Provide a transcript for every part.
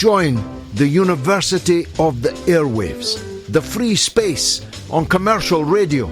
join the University of the Airwaves, the free space on commercial radio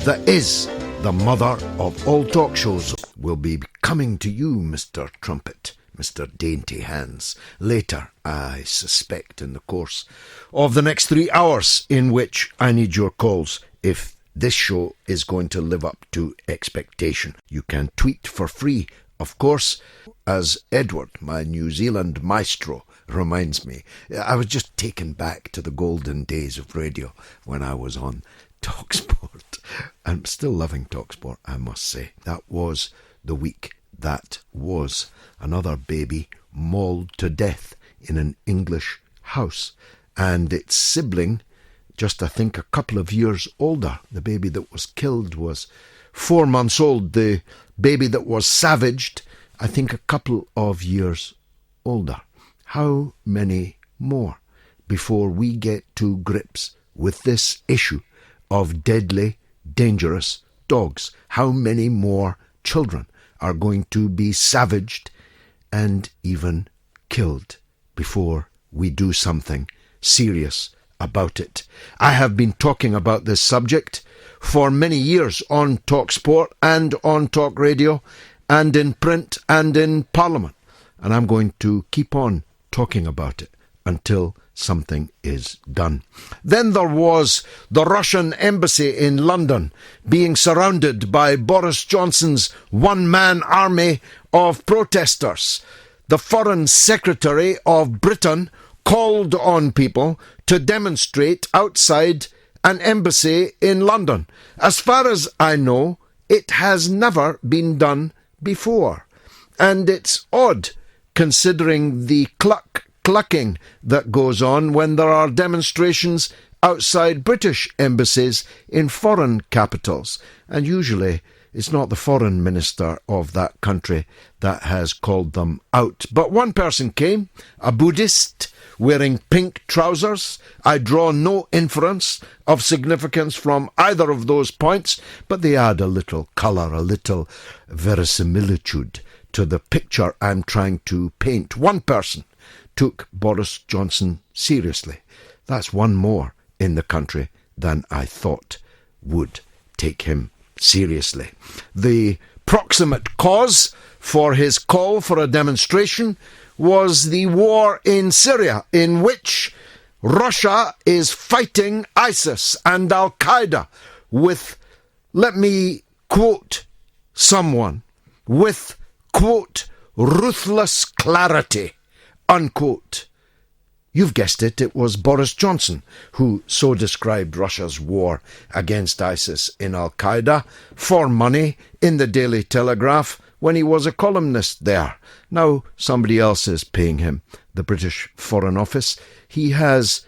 that is the mother of all talk shows. Will be coming to you, Mr. Trumpet, Mr. Dainty Hands, later, I suspect, in the course of the next 3 hours, in which I need your calls if this show is going to live up to expectation. You can tweet for free, of course, as Edward, my New Zealand maestro, reminds me. I was just taken back to the golden days of radio when I was on TalkSport. I'm still loving TalkSport, I must say. That was the week that was. Another baby mauled to death in an English house, and its sibling, just I think a couple of years older. The baby that was killed was 4 months old. The baby that was savaged, I think a couple of years older. How many more before we get to grips with this issue of deadly, dangerous dogs? How many more children are going to be savaged and even killed before we do something serious about it? I have been talking about this subject for many years on TalkSport and on talkRADIO and in print and in Parliament, and I'm going to keep on talking about it until something is done. Then there was the Russian embassy in London being surrounded by Boris Johnson's one-man army of protesters. The Foreign Secretary of Britain called on people to demonstrate outside an embassy in London. As far as I know, it has never been done before. And it's odd, considering the clucking that goes on when there are demonstrations outside British embassies in foreign capitals. And usually it's not the foreign minister of that country that has called them out. But one person came, a Buddhist, wearing pink trousers. I draw no inference of significance from either of those points, but they add a little colour, a little verisimilitude to the picture I'm trying to paint. One person took Boris Johnson seriously. That's one more in the country than I thought would take him seriously. The proximate cause for his call for a demonstration was the war in Syria, in which Russia is fighting ISIS and Al-Qaeda with, let me quote someone, with, quote, ruthless clarity, unquote. You've guessed it, it was Boris Johnson who so described Russia's war against ISIS in Al-Qaeda for money in the Daily Telegraph when he was a columnist there. Now somebody else is paying him, the British Foreign Office. He has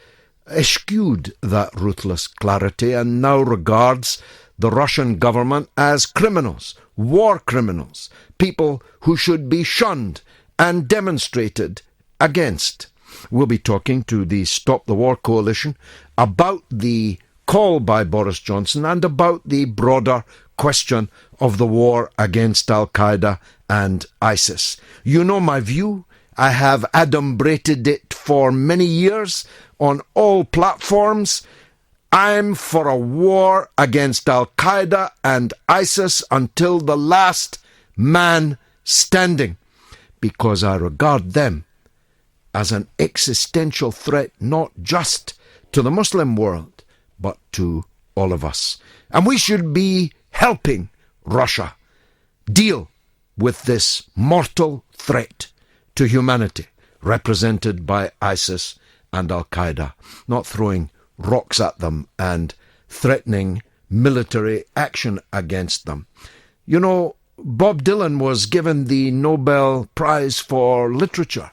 eschewed that ruthless clarity and now regards the Russian government as criminals, war criminals, people who should be shunned and demonstrated against. We'll be talking to the Stop the War Coalition about the call by Boris Johnson and about the broader question of the war against Al-Qaeda and ISIS. You know my view. I have adumbrated it for many years on all platforms. I'm for a war against Al-Qaeda and ISIS until the last man standing, because I regard them as an existential threat not just to the Muslim world, but to all of us. And we should be helping Russia deal with this mortal threat to humanity represented by ISIS and Al-Qaeda, not throwing rocks at them and threatening military action against them. You know, Bob Dylan was given the Nobel Prize for Literature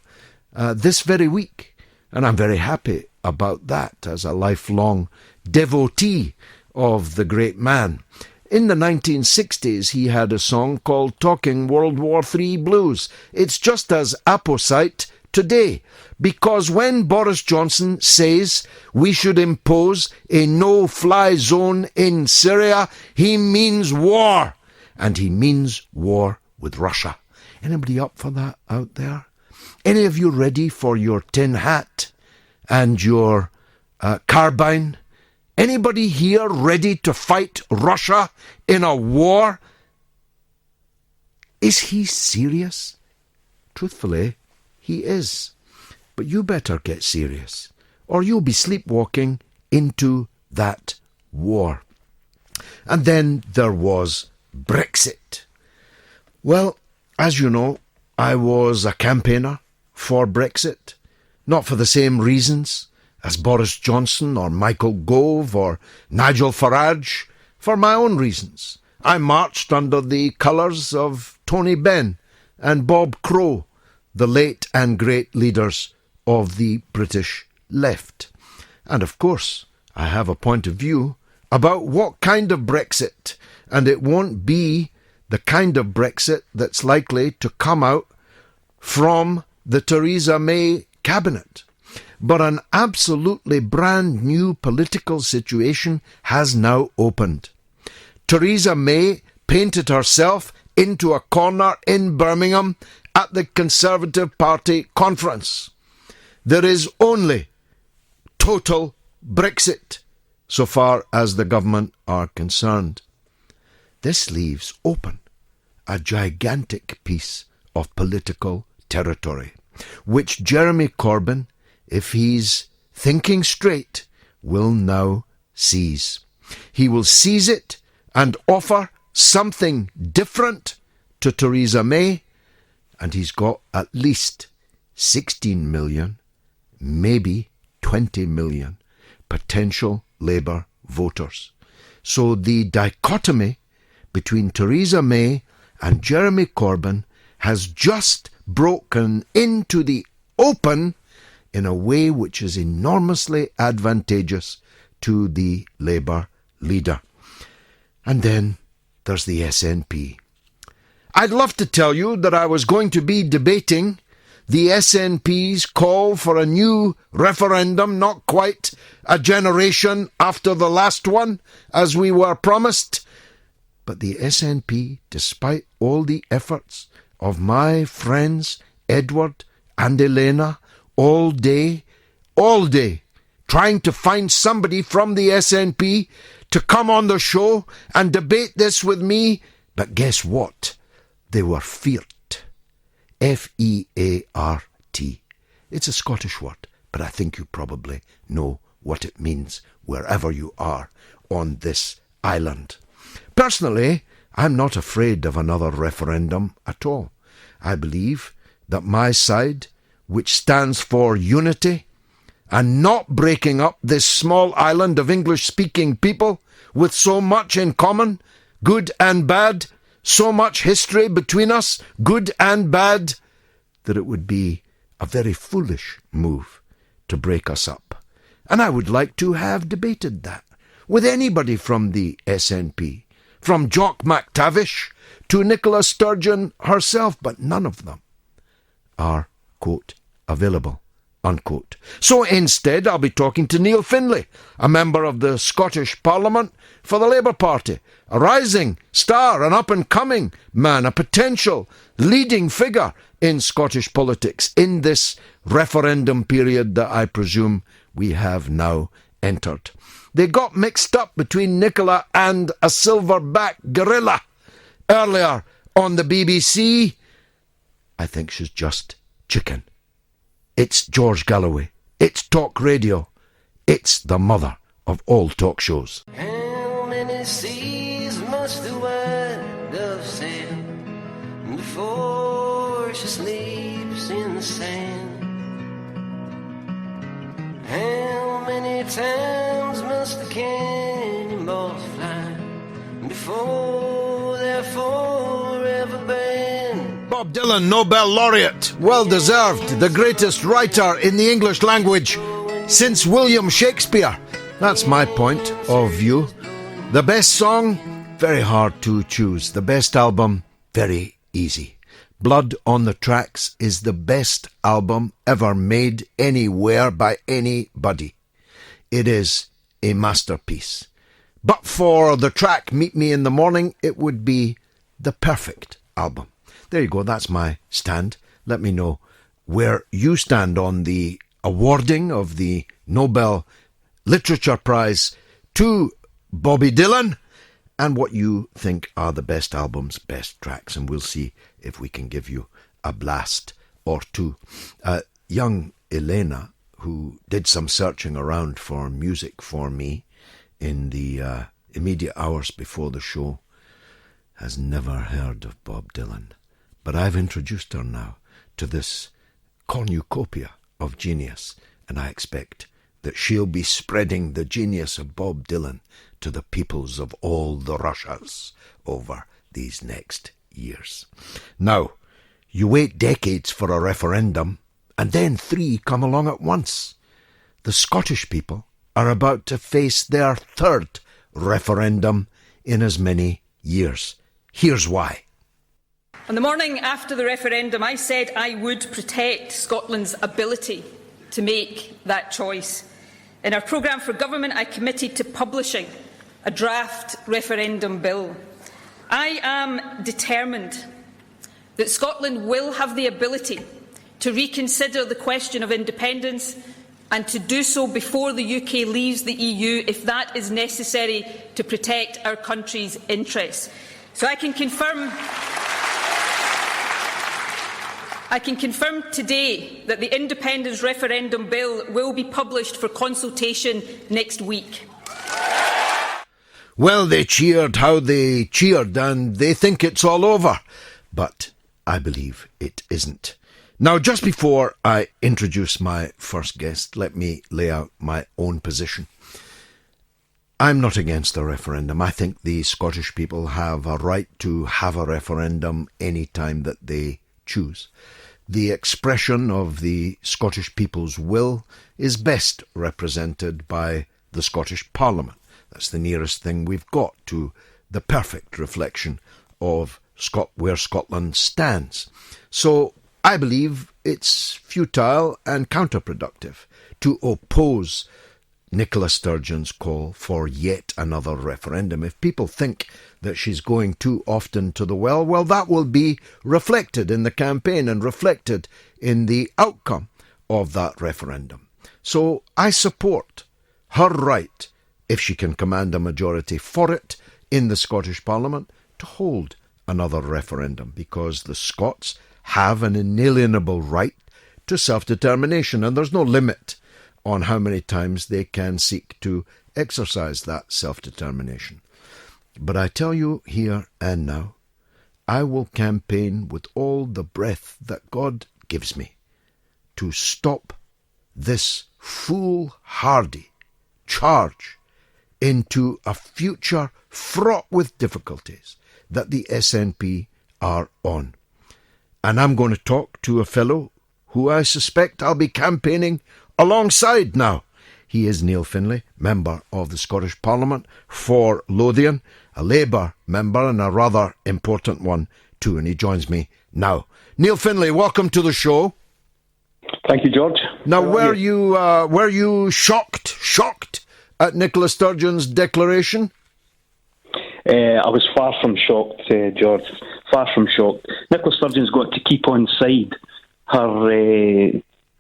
this very week, and I'm very happy about that as a lifelong devotee of the great man. In the 1960s, he had a song called Talking World War III Blues. It's just as apposite today, because when Boris Johnson says we should impose a no-fly zone in Syria, he means war, and he means war with Russia. Anybody up for that out there? Any of you ready for your tin hat and your carbine? Anybody here ready to fight Russia in a war? Is he serious? Truthfully, he is. But you better get serious, or you'll be sleepwalking into that war. And then there was Brexit. Well, as you know, I was a campaigner for Brexit, not for the same reasons as Boris Johnson or Michael Gove or Nigel Farage, for my own reasons. I marched under the colours of Tony Benn and Bob Crow, the late and great leaders of the British left. And of course, I have a point of view about what kind of Brexit, and it won't be the kind of Brexit that's likely to come out from the Theresa May cabinet. But an absolutely brand new political situation has now opened. Theresa May painted herself into a corner in Birmingham at the Conservative Party conference. There is only total Brexit so far as the government are concerned. This leaves open a gigantic piece of political territory, which Jeremy Corbyn, if he's thinking straight, will now seize. He will seize it and offer something different to Theresa May, and he's got at least 16 million, maybe 20 million potential Labour voters. So the dichotomy between Theresa May and Jeremy Corbyn has just broken into the open in a way which is enormously advantageous to the Labour leader. And then there's the SNP. I'd love to tell you that I was going to be debating the SNP's call for a new referendum, not quite a generation after the last one, as we were promised. But the SNP, despite all the efforts of my friends Edward and Elena, all day, trying to find somebody from the SNP to come on the show and debate this with me, but guess what? They were feart. F-E-A-R-T. It's a Scottish word, but I think you probably know what it means wherever you are on this island. Personally, I'm not afraid of another referendum at all. I believe that my side, which stands for unity and not breaking up this small island of English-speaking people with so much in common, good and bad, so much history between us, good and bad, that it would be a very foolish move to break us up. And I would like to have debated that with anybody from the SNP, from Jock McTavish to Nicola Sturgeon herself, but none of them are, quote, available, unquote. So instead I'll be talking to Neil Findlay, a member of the Scottish Parliament for the Labour Party, a rising star, an up-and-coming man, a potential leading figure in Scottish politics in this referendum period that I presume we have now entered. They got mixed up between Nicola and a silverback gorilla earlier on the BBC. I think she's just chicken. It's George Galloway. It's Talk Radio. It's the mother of all talk shows. How many seas must the white dove sail before she sleeps in the sand? How many times must the cannonballs fly before they're forever banned? Bob Dylan, Nobel laureate, well deserved, the greatest writer in the English language since William Shakespeare. That's my point of view. The best song, very hard to choose. The best album, very easy. Blood on the Tracks is the best album ever made anywhere by anybody. It is a masterpiece. But for the track Meet Me in the Morning, it would be the perfect album. There you go, that's my stand. Let me know where you stand on the awarding of the Nobel Literature Prize to Bobby Dylan, and what you think are the best albums, best tracks, and we'll see if we can give you a blast or two. Young Elena, who did some searching around for music for me in the immediate hours before the show, has never heard of Bob Dylan. But I've introduced her now to this cornucopia of genius, and I expect that she'll be spreading the genius of Bob Dylan to the peoples of all the Russias over these next years. Now, you wait decades for a referendum, and then 3 come along at once. The Scottish people are about to face their 3rd referendum in as many years. Here's why. On the morning after the referendum, I said I would protect Scotland's ability to make that choice. In our programme for government, I committed to publishing a draft referendum bill. I am determined that Scotland will have the ability to reconsider the question of independence and to do so before the UK leaves the EU if that is necessary to protect our country's interests. So I can confirm today that the independence referendum bill will be published for consultation next week. Well, they cheered how they cheered, and they think it's all over. But I believe it isn't. Now, just before I introduce my first guest, let me lay out my own position. I'm not against a referendum. I think the Scottish people have a right to have a referendum any time that they choose. The expression of the Scottish people's will is best represented by the Scottish Parliament. That's the nearest thing we've got to the perfect reflection of where Scotland stands. So I believe it's futile and counterproductive to oppose Nicola Sturgeon's call for yet another referendum. If people think that she's going too often to the well, that will be reflected in the campaign and reflected in the outcome of that referendum. So I support her right, if she can command a majority for it in the Scottish Parliament, to hold another referendum, because the Scots have an inalienable right to self-determination, and there's no limit on how many times they can seek to exercise that self-determination. But I tell you here and now, I will campaign with all the breath that God gives me to stop this foolhardy charge into a future fraught with difficulties that the SNP are on. And I'm going to talk to a fellow who I suspect I'll be campaigning alongside now. He is Neil Findlay, member of the Scottish Parliament for Lothian, a Labour member and a rather important one too, and he joins me now. Neil Findlay, welcome to the show. Thank you, George. Now, were you shocked at Nicola Sturgeon's declaration? I was far from shocked, George. Far from shocked. Nicola Sturgeon's got to keep on side her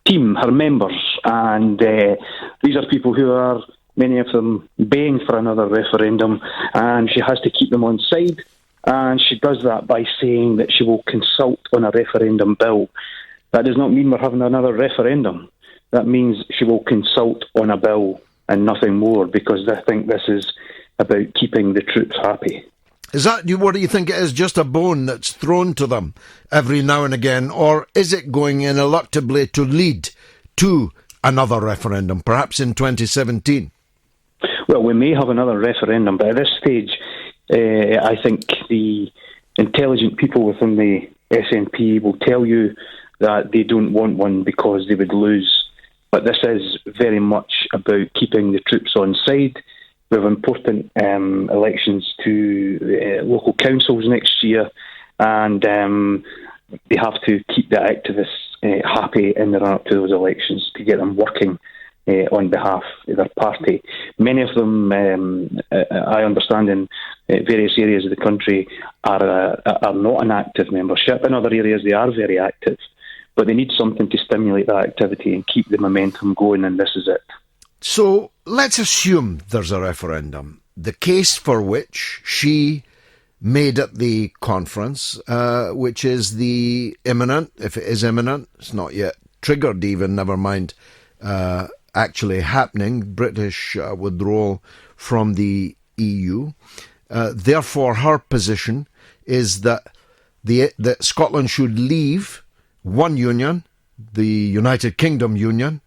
team, her members, and these are people who are, many of them, baying for another referendum, and she has to keep them on side, and she does that by saying that she will consult on a referendum bill. That does not mean we're having another referendum. That means she will consult on a bill and nothing more, because I think this is about keeping the troops happy. Is that what do you think it is? Just a bone that's thrown to them every now and again, or is it going ineluctably to lead to another referendum, perhaps in 2017? Well, we may have another referendum, but at this stage, I think the intelligent people within the SNP will tell you that they don't want one because they would lose. But this is very much about keeping the troops on side. We have important elections to local councils next year, and they have to keep the activists happy in the run-up to those elections to get them working on behalf of their party. Many of them, I understand, in various areas of the country are not an active membership. In other areas, they are very active. But they need something to stimulate that activity and keep the momentum going, and this is it. So let's assume there's a referendum, the case for which she made at the conference, which is the imminent, if it is imminent, it's not yet triggered even, never mind actually happening, British withdrawal from the EU. Therefore, her position is that that Scotland should leave one union, the United Kingdom Union,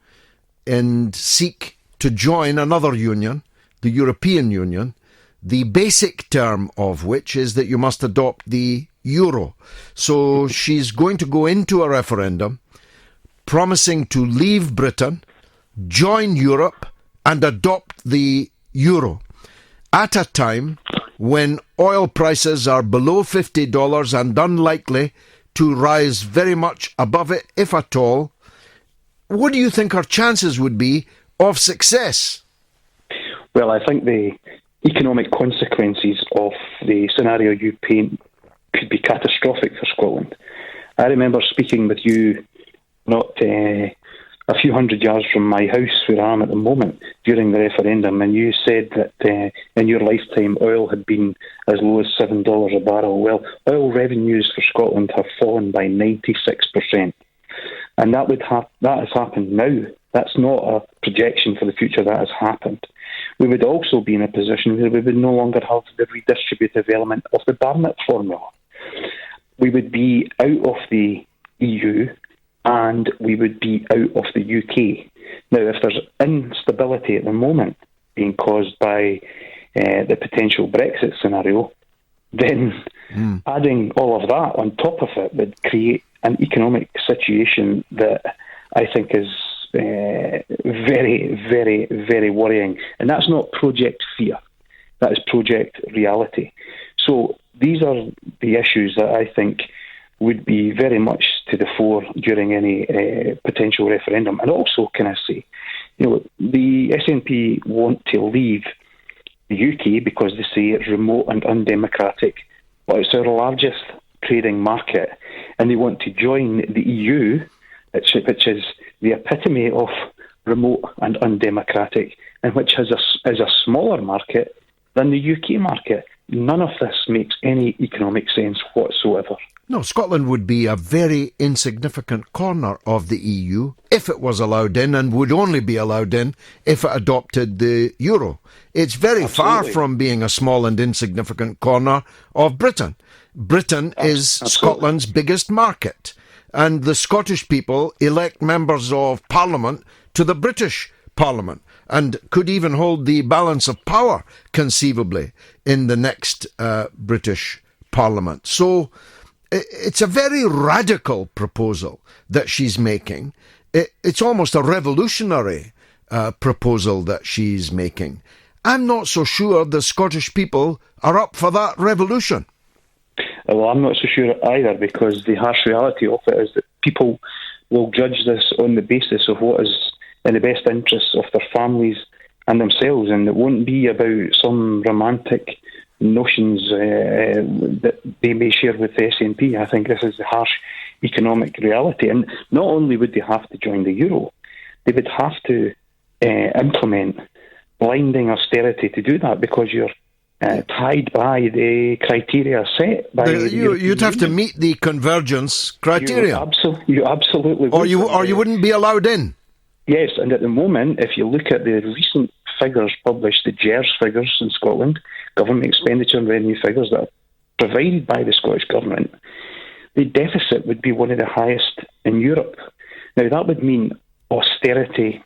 and seek to join another union, the European Union, the basic term of which is that you must adopt the euro. So she's going to go into a referendum promising to leave Britain, join Europe, and adopt the euro at a time when oil prices are below $50 and unlikely to rise very much above it, if at all. What do you think her chances would be of success? Well, I think the economic consequences of the scenario you paint could be catastrophic for Scotland. I remember speaking with you not a few hundred yards from my house where I am at the moment during the referendum, and you said that in your lifetime oil had been as low as $7 a barrel. Well, oil revenues for Scotland have fallen by 96%. And that has happened now. That's not a projection for the future, that has happened. We would also be in a position where we would no longer have the redistributive element of the Barnett formula. We would be out of the EU and we would be out of the UK. Now, if there's instability at the moment being caused by the potential Brexit scenario, then adding all of that on top of it would create an economic situation that I think is very, very, very worrying. And that's not project fear. That is project reality. So these are the issues that I think would be very much to the fore during any potential referendum. And also, can I say, the SNP want to leave the UK because they say it's remote and undemocratic, but it's our largest trading market, and they want to join the EU, which is the epitome of remote and undemocratic, and which is a smaller market than the UK market. None of this makes any economic sense whatsoever. No, Scotland would be a very insignificant corner of the EU if it was allowed in, and would only be allowed in if it adopted the euro. It's very far from being a small and insignificant corner of Britain. Britain is Scotland's biggest market, and the Scottish people elect members of Parliament to the British Parliament, and could even hold the balance of power, conceivably, in the next British Parliament. So it's a very radical proposal that she's making. It's almost a revolutionary proposal that she's making. I'm not so sure the Scottish people are up for that revolution. Well, I'm not so sure either, because the harsh reality of it is that people will judge this on the basis of what is in the best interests of their families and themselves, and it won't be about some romantic notions that they may share with the SNP. I think this is the harsh economic reality. And not only would they have to join the euro, they would have to implement blinding austerity to do that, because you're tied by the criteria set by the you'd have to meet the convergence criteria. You absolutely would. Or you wouldn't be allowed in. Yes, and at the moment, if you look at the recent figures published, the GERS figures in Scotland, government expenditure and revenue figures that are provided by the Scottish Government, the deficit would be one of the highest in Europe. Now, that would mean austerity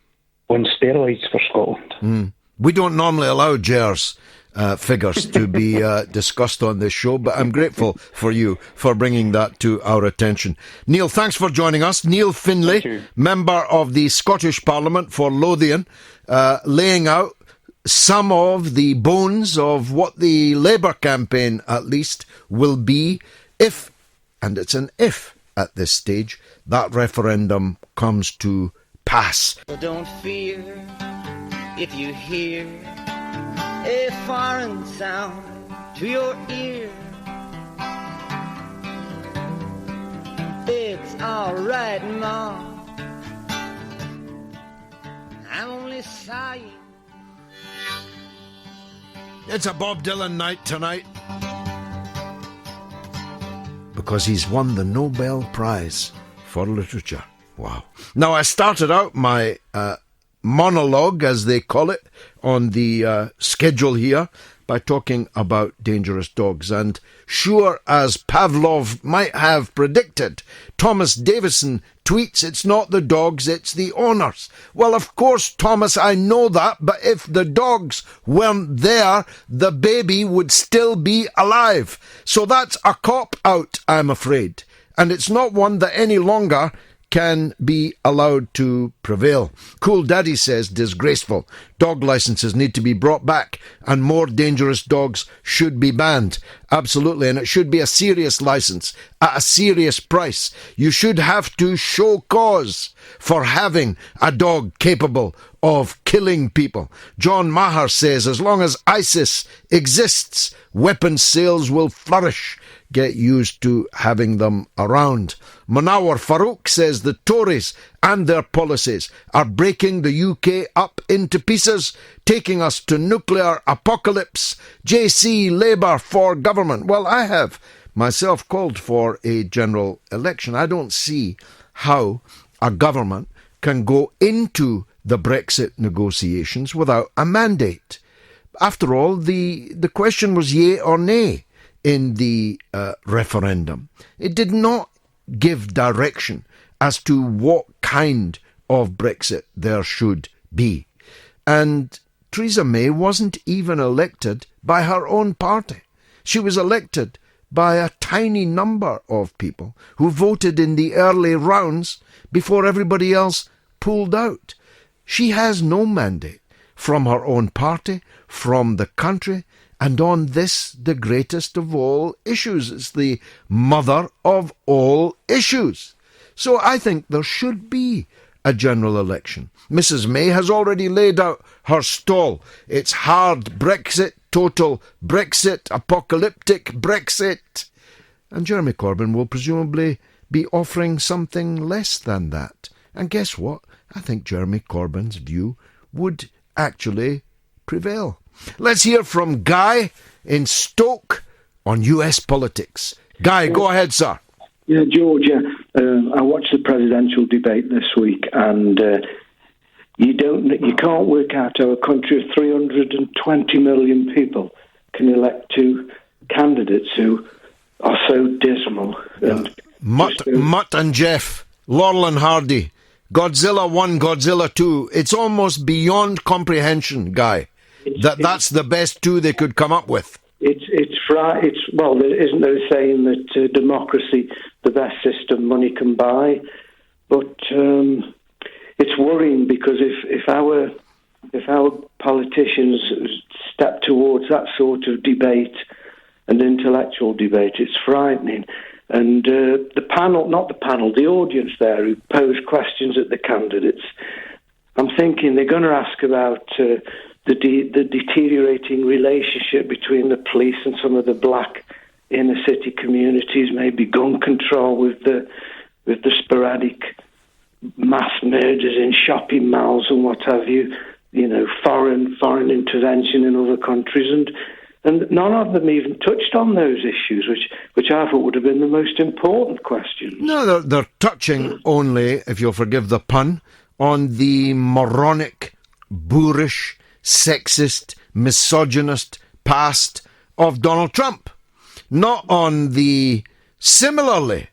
on steroids for Scotland. We don't normally allow GERS figures to be discussed on this show, but I'm grateful for you for bringing that to our attention. Neil, thanks for joining us. Neil Findlay, member of the Scottish Parliament for Lothian, laying out some of the bones of what the Labour campaign, at least, will be if, and it's an if at this stage, that referendum comes to pass. So don't fear if you hear a foreign sound to your ear. It's all right, Ma. I'm only sighing. It's a Bob Dylan night tonight, because he's won the Nobel Prize for Literature. Wow. Now, I started out my monologue, as they call it, on the schedule here by talking about dangerous dogs. And sure as Pavlov might have predicted, Thomas Davison tweets, "It's not the dogs, it's the owners." Well, of course, Thomas, I know that, but if the dogs weren't there, the baby would still be alive. So that's a cop-out, I'm afraid. And it's not one that any longer can be allowed to prevail. Cool Daddy says, disgraceful. Dog licenses need to be brought back and more dangerous dogs should be banned. Absolutely, and it should be a serious license at a serious price. You should have to show cause for having a dog capable of killing people. John Maher says, as long as ISIS exists, weapons sales will flourish. Get used to having them around. Munawar Farouk says the Tories and their policies are breaking the UK up into pieces, taking us to nuclear apocalypse. JC, Labour for government. Well, I have myself called for a general election. I don't see how a government can go into the Brexit negotiations without a mandate. After all, the question was yea or nay in the referendum. It did not give direction as to what kind of Brexit there should be. And Theresa May wasn't even elected by her own party. She was elected by a tiny number of people who voted in the early rounds before everybody else pulled out. She has no mandate from her own party, from the country, and on this, the greatest of all issues. It's the mother of all issues. So I think there should be a general election. Mrs. May has already laid out her stall. It's hard Brexit, total Brexit, apocalyptic Brexit. And Jeremy Corbyn will presumably be offering something less than that. And guess what? I think Jeremy Corbyn's view would actually prevail. Let's hear from Guy in Stoke on US politics. Guy, go ahead, sir. Yeah, Georgia, I watched the presidential debate this week, and you can't work out how a country of 320 million people can elect two candidates who are so dismal. And Mutt and Jeff, Laurel and Hardy, Godzilla 1, Godzilla 2. It's almost beyond comprehension, Guy. That's the best two they could come up with. Well, isn't there a saying that democracy, the best system money can buy? But it's worrying, because if our politicians step towards that sort of debate and intellectual debate, it's frightening. And the audience there who posed questions at the candidates, I'm thinking they're going to ask about the deteriorating relationship between the police and some of the black inner city communities, maybe gun control with the sporadic mass murders in shopping malls and what have you, foreign intervention in other countries, and none of them even touched on those issues, which I thought would have been the most important questions. No, they're touching only, if you'll forgive the pun, on the moronic, boorish, sexist, misogynist past of Donald Trump, not on the similarly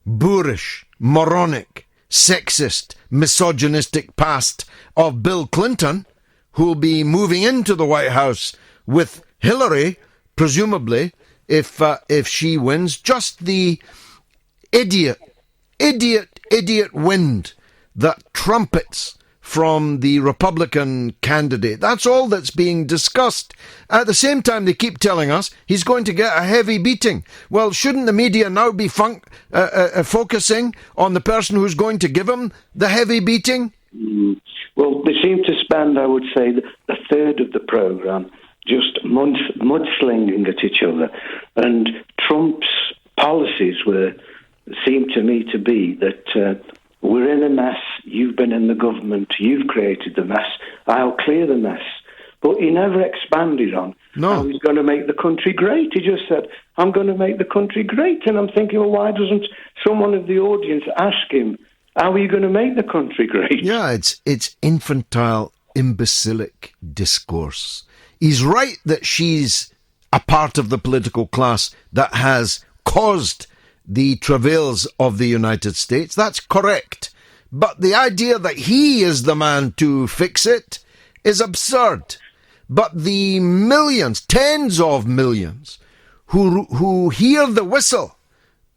boorish, moronic, sexist, misogynistic past of Bill Clinton, who'll be moving into the White House with Hillary, presumably, if she wins. Just the idiot wind that trumpets from the Republican candidate. That's all that's being discussed. At the same time, they keep telling us he's going to get a heavy beating. Well, shouldn't the media now be focusing on the person who's going to give him the heavy beating? Well, they seem to spend, I would say, a third of the programme just mudslinging at each other. And Trump's policies were seem to me to be that we're in a mess. You've been in the government. You've created the mess. I'll clear the mess. But he never expanded on how he's going to make the country great. He just said, I'm going to make the country great. And I'm thinking, well, why doesn't someone in the audience ask him, how are you going to make the country great? Yeah, it's infantile, imbecilic discourse. He's right that she's a part of the political class that has caused the travails of the United States. That's correct. But the idea that he is the man to fix it is absurd. But the millions, tens of millions, who hear the whistle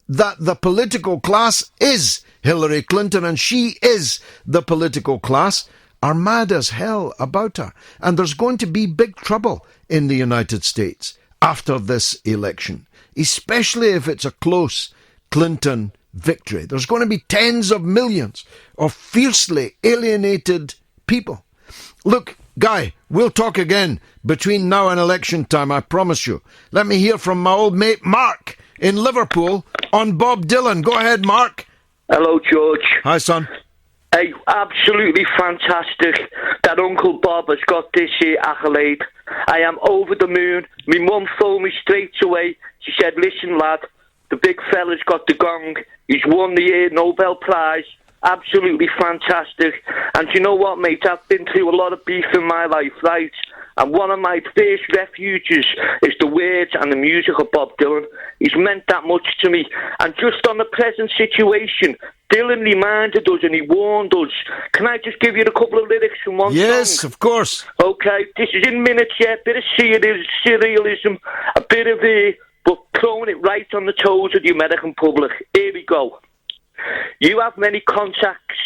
that the political class is Hillary Clinton and she is the political class, are mad as hell about her. And there's going to be big trouble in the United States after this election, especially if it's a close Clinton victory. There's going to be tens of millions of fiercely alienated people. Look, Guy, we'll talk again between now and election time, I promise you. Let me hear from my old mate Mark in Liverpool on Bob Dylan. Go ahead, Mark. Hello, George. Hi, son. Hey, absolutely fantastic that Uncle Bob has got this accolade. I am over the moon. My mum phoned me straight away. She said, listen, lad, the big fella's got the gong. He's won the Nobel Prize. Absolutely fantastic. And you know what, mate? I've been through a lot of beef in my life, right? And one of my first refuges is the words and the music of Bob Dylan. He's meant that much to me. And just on the present situation, Dylan reminded us and he warned us. Can I just give you a couple of lyrics from one song? Yes, of course. Okay, this is in minutes, yeah. Bit of surrealism, a bit of but throwing it right on the toes of the American public. Here we go. You have many contacts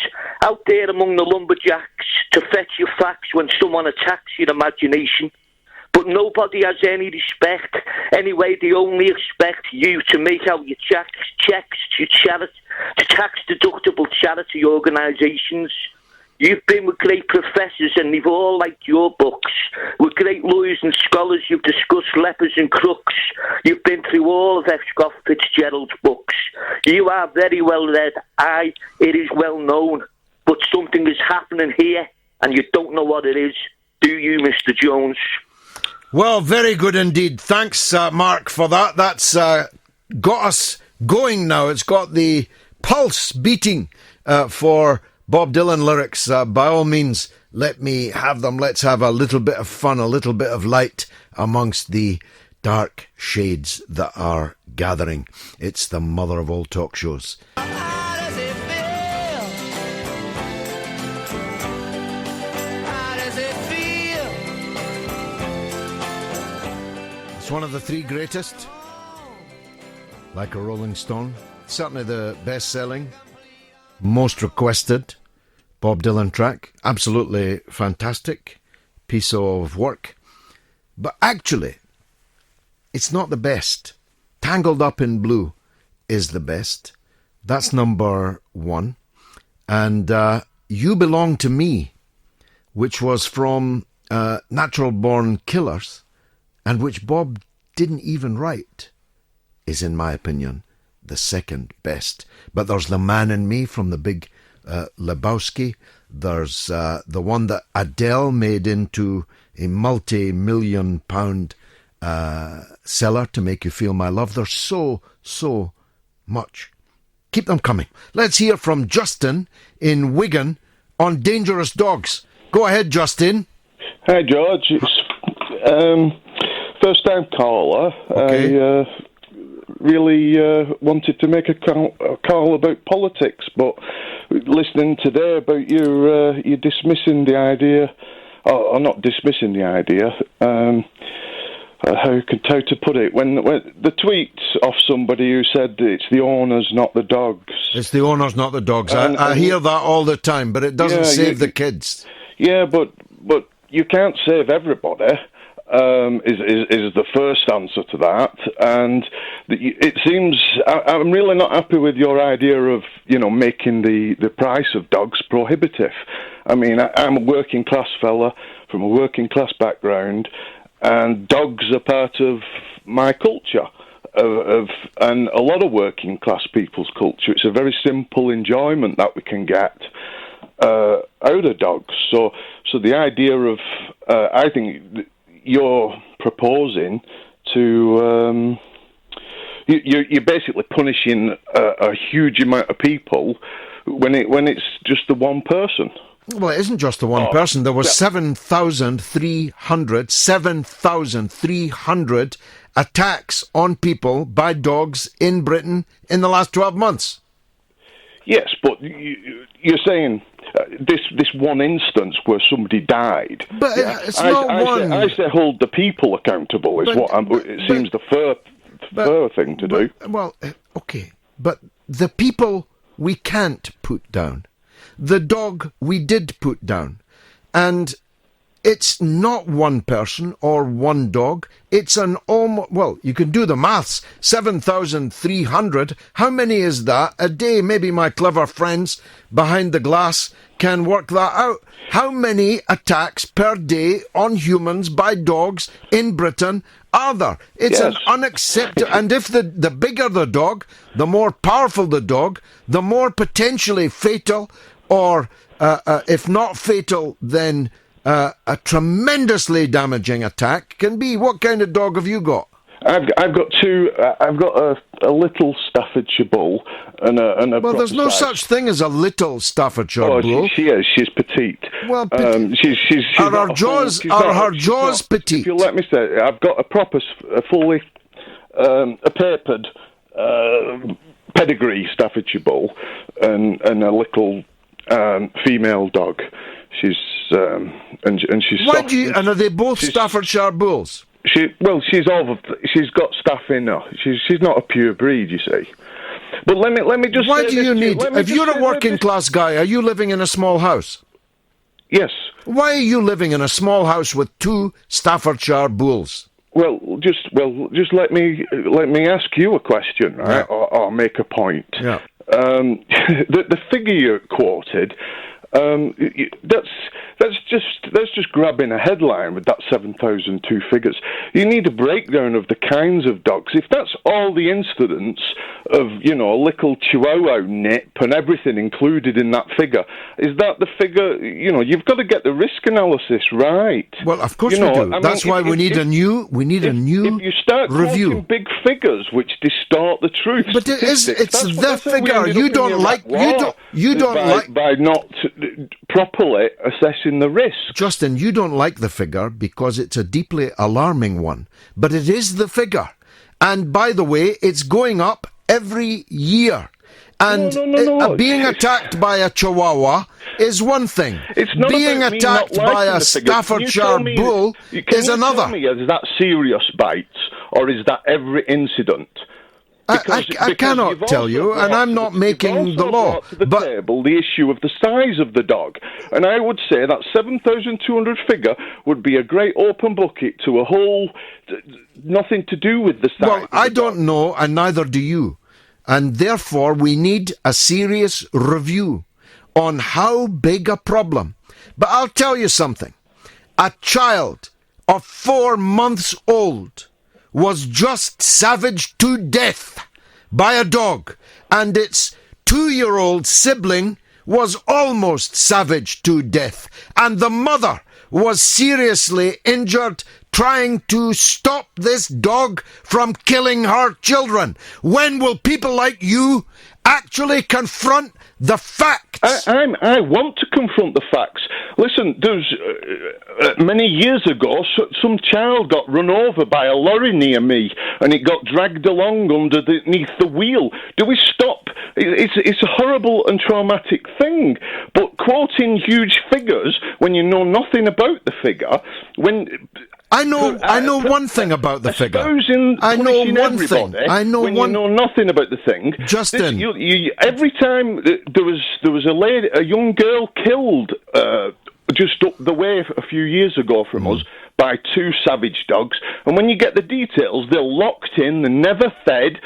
out there among the lumberjacks to fetch your facts when someone attacks your imagination. But nobody has any respect. Anyway, they only expect you to make out your checks to tax-deductible charity organisations. You've been with great professors and they've all liked your books. With great lawyers and scholars, you've discussed lepers and crooks. You've been through all of F. Scott Fitzgerald's books. You are very well read. It is well known. But something is happening here and you don't know what it is. Do you, Mr. Jones? Well, very good indeed. Thanks, Mark, for that. That's got us going now. It's got the pulse beating for Bob Dylan lyrics. By all means, let me have them. Let's have a little bit of fun, a little bit of light amongst the dark shades that are gathering. It's the mother of all talk shows. How does it feel? How does it feel? It's one of the three greatest. Like a Rolling Stone. Certainly the best-selling, most requested Bob Dylan track. Absolutely fantastic piece of work. But actually, it's not the best. Tangled Up in Blue is the best. That's number one. And You Belong to Me, which was from Natural Born Killers, and which Bob didn't even write, is, in my opinion, the second best. But there's The Man in Me from the Big Lebowski. There's the one that Adele made into a multi-million pound seller, To Make You Feel My Love. There's so much. Keep them coming. Let's hear from Justin in Wigan on Dangerous Dogs. Go ahead, Justin. Hi, George. It's first-time caller. Okay. I really wanted to make a call about politics, but listening today about you dismissing the idea, or not dismissing the idea, how to put it, when the tweet off somebody who said it's the owners, not the dogs. It's the owners, not the dogs. I hear that all the time, but it doesn't save the kids. Yeah, but you can't save everybody. Is the first answer to that, and it seems I'm really not happy with your idea of making the price of dogs prohibitive. I mean, I'm a working class fella from a working class background, and dogs are part of my culture. and a lot of working class people's culture. It's a very simple enjoyment that we can get out of dogs. So the idea of I think you're proposing to you're basically punishing a huge amount of people when it's just the one person. Well, it isn't just the one person. There was 7,300 attacks on people by dogs in Britain in the last 12 months. Yes, but you're saying this one instance where somebody died. But it's not one. I say hold the people accountable is it seems the fair thing to do. Well, okay, but the people we can't put down. The dog we did put down. And it's not one person or one dog. It's an almost, well, you can do the maths. 7,300. How many is that a day? Maybe my clever friends behind the glass can work that out. How many attacks per day on humans by dogs in Britain are there? It's an unacceptable... And if the bigger the dog, the more powerful the dog, the more potentially fatal, or if not fatal, then a tremendously damaging attack can be. What kind of dog have you got? I've got two. I've got a little Staffordshire Bull and a. Well, there's no such thing as a little Staffordshire Bull. She is. She's petite. Well, she's are her jaws petite? If you let me say, I've got a fully a papered pedigree Staffordshire Bull and a little female dog. She's and she's. Why do you? And are they both Staffordshire Bulls? She's got staff in her. She's not a pure breed, you see. But let me just. Why do you need? If you're a working class guy, are you living in a small house? Yes. Why are you living in a small house with two Staffordshire Bulls? Well, just let me ask you a question, right? Yeah. Or make a point. Yeah. The figure you quoted. That's just grabbing a headline with that 7,002 figures. You need a breakdown of the kinds of dogs. If that's all the incidents of, a little Chihuahua nip and everything included in that figure, is that the figure? You've got to get the risk analysis right. Well, of course we do. That's why we need a new If you start review. Quoting big figures which distort the truth, but it's the figure you don't like. You don't like by not properly assessing the risk. Justin, you don't like the figure because it's a deeply alarming one. But it is the figure. And by the way, it's going up every year. And no. Being attacked by a Chihuahua is one thing. It's not being attacked by a Staffordshire Bull is another. Can you tell me, is that serious bites or is that every incident? I cannot tell you, and I'm not making the law. To the table, the issue of the size of the dog, and I would say that 7,200 figure would be a great open bucket to a whole nothing to do with the size. Well, I don't know, and neither do you, and therefore we need a serious review on how big a problem. But I'll tell you something: a child of 4 months old was just savaged to death by a dog, and its 2-year-old sibling was almost savaged to death, and the mother was seriously injured trying to stop this dog from killing her children. When will people like you actually confront the facts? I want to confront the facts. Listen, there's many years ago, some child got run over by a lorry near me, and it got dragged along underneath the wheel. Do we stop? It's a horrible and traumatic thing. But quoting huge figures when you know nothing about the figure, I know one thing about the figure. I know one thing. I know when you know nothing about the thing. Justin, every time there was a young girl killed just up the way a few years ago from us by 2 savage dogs, and when you get the details, they're locked in, they're never fed,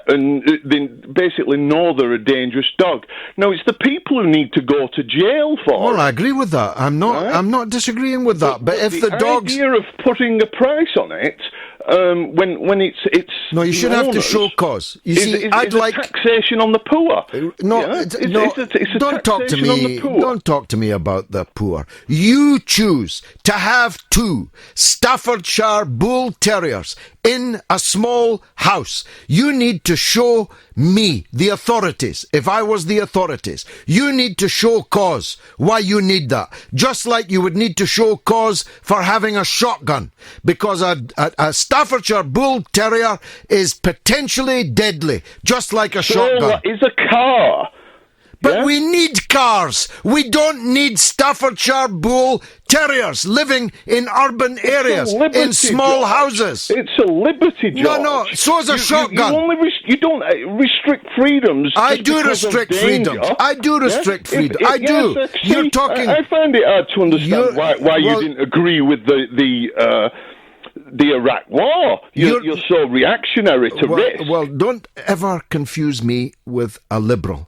and they basically know they're a dangerous dog. Now, it's the people who need to go to jail for it. Well, I agree with that. I'm not disagreeing with that. But if the dogs... idea of putting a price on it when it's No, you should have to show cause. You see, I'd like taxation on the poor. Don't talk to me. Don't talk to me about the poor. You choose to have 2 Staffordshire Bull Terriers in a small house. You need to show me, the authorities, if I was the authorities, you need to show cause why you need that. Just like you would need to show cause for having a shotgun, because a Staffordshire Bull Terrier is potentially deadly, just like a shotgun. Is a car. But we need cars. We don't need Staffordshire Bull Terriers living in urban areas, in small houses. It's a liberty, George. No, so is a shotgun. You don't restrict freedoms. I do restrict freedoms. I do restrict freedom. I do. You're talking. I find it hard to understand why you didn't agree with the Iraq War. You're so reactionary to risk. Well, don't ever confuse me with a liberal.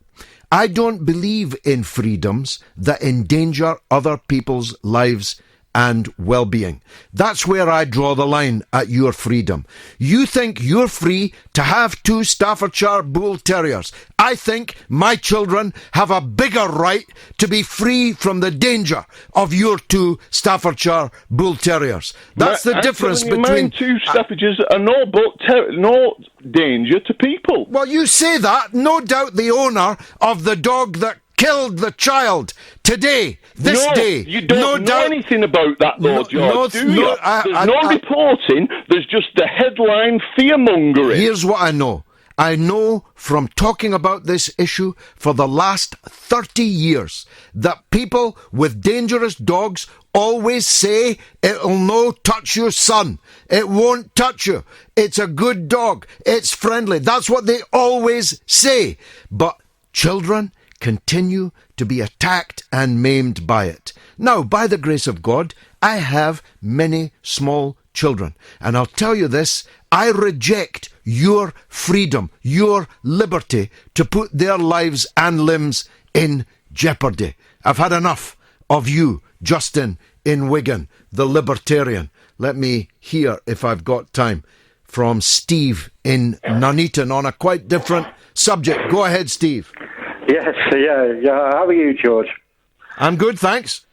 I don't believe in freedoms that endanger other people's lives and well-being. That's where I draw the line at your freedom. You think you're free to have 2 Staffordshire Bull Terriers. I think my children have a bigger right to be free from the danger of your 2 Staffordshire Bull Terriers. That's the difference between... Mine 2 Staffordshires are no danger to people. Well, you say that. No doubt the owner of the dog that killed the child today, this day. You don't know anything about that, though, George, do you? There's no reporting. There's just the headline fear-mongering. Here's what I know. I know from talking about this issue for the last 30 years that people with dangerous dogs always say, it'll no touch your son. It won't touch you. It's a good dog. It's friendly. That's what they always say. But children continue to be attacked and maimed by it. Now, by the grace of God, I have many small children. And I'll tell you this, I reject your freedom, your liberty to put their lives and limbs in jeopardy. I've had enough of you, Justin, in Wigan, the libertarian. Let me hear, if I've got time, from Steve in Nuneaton on a quite different subject. Go ahead, Steve. Yes, yeah. How are you, George? I'm good, thanks.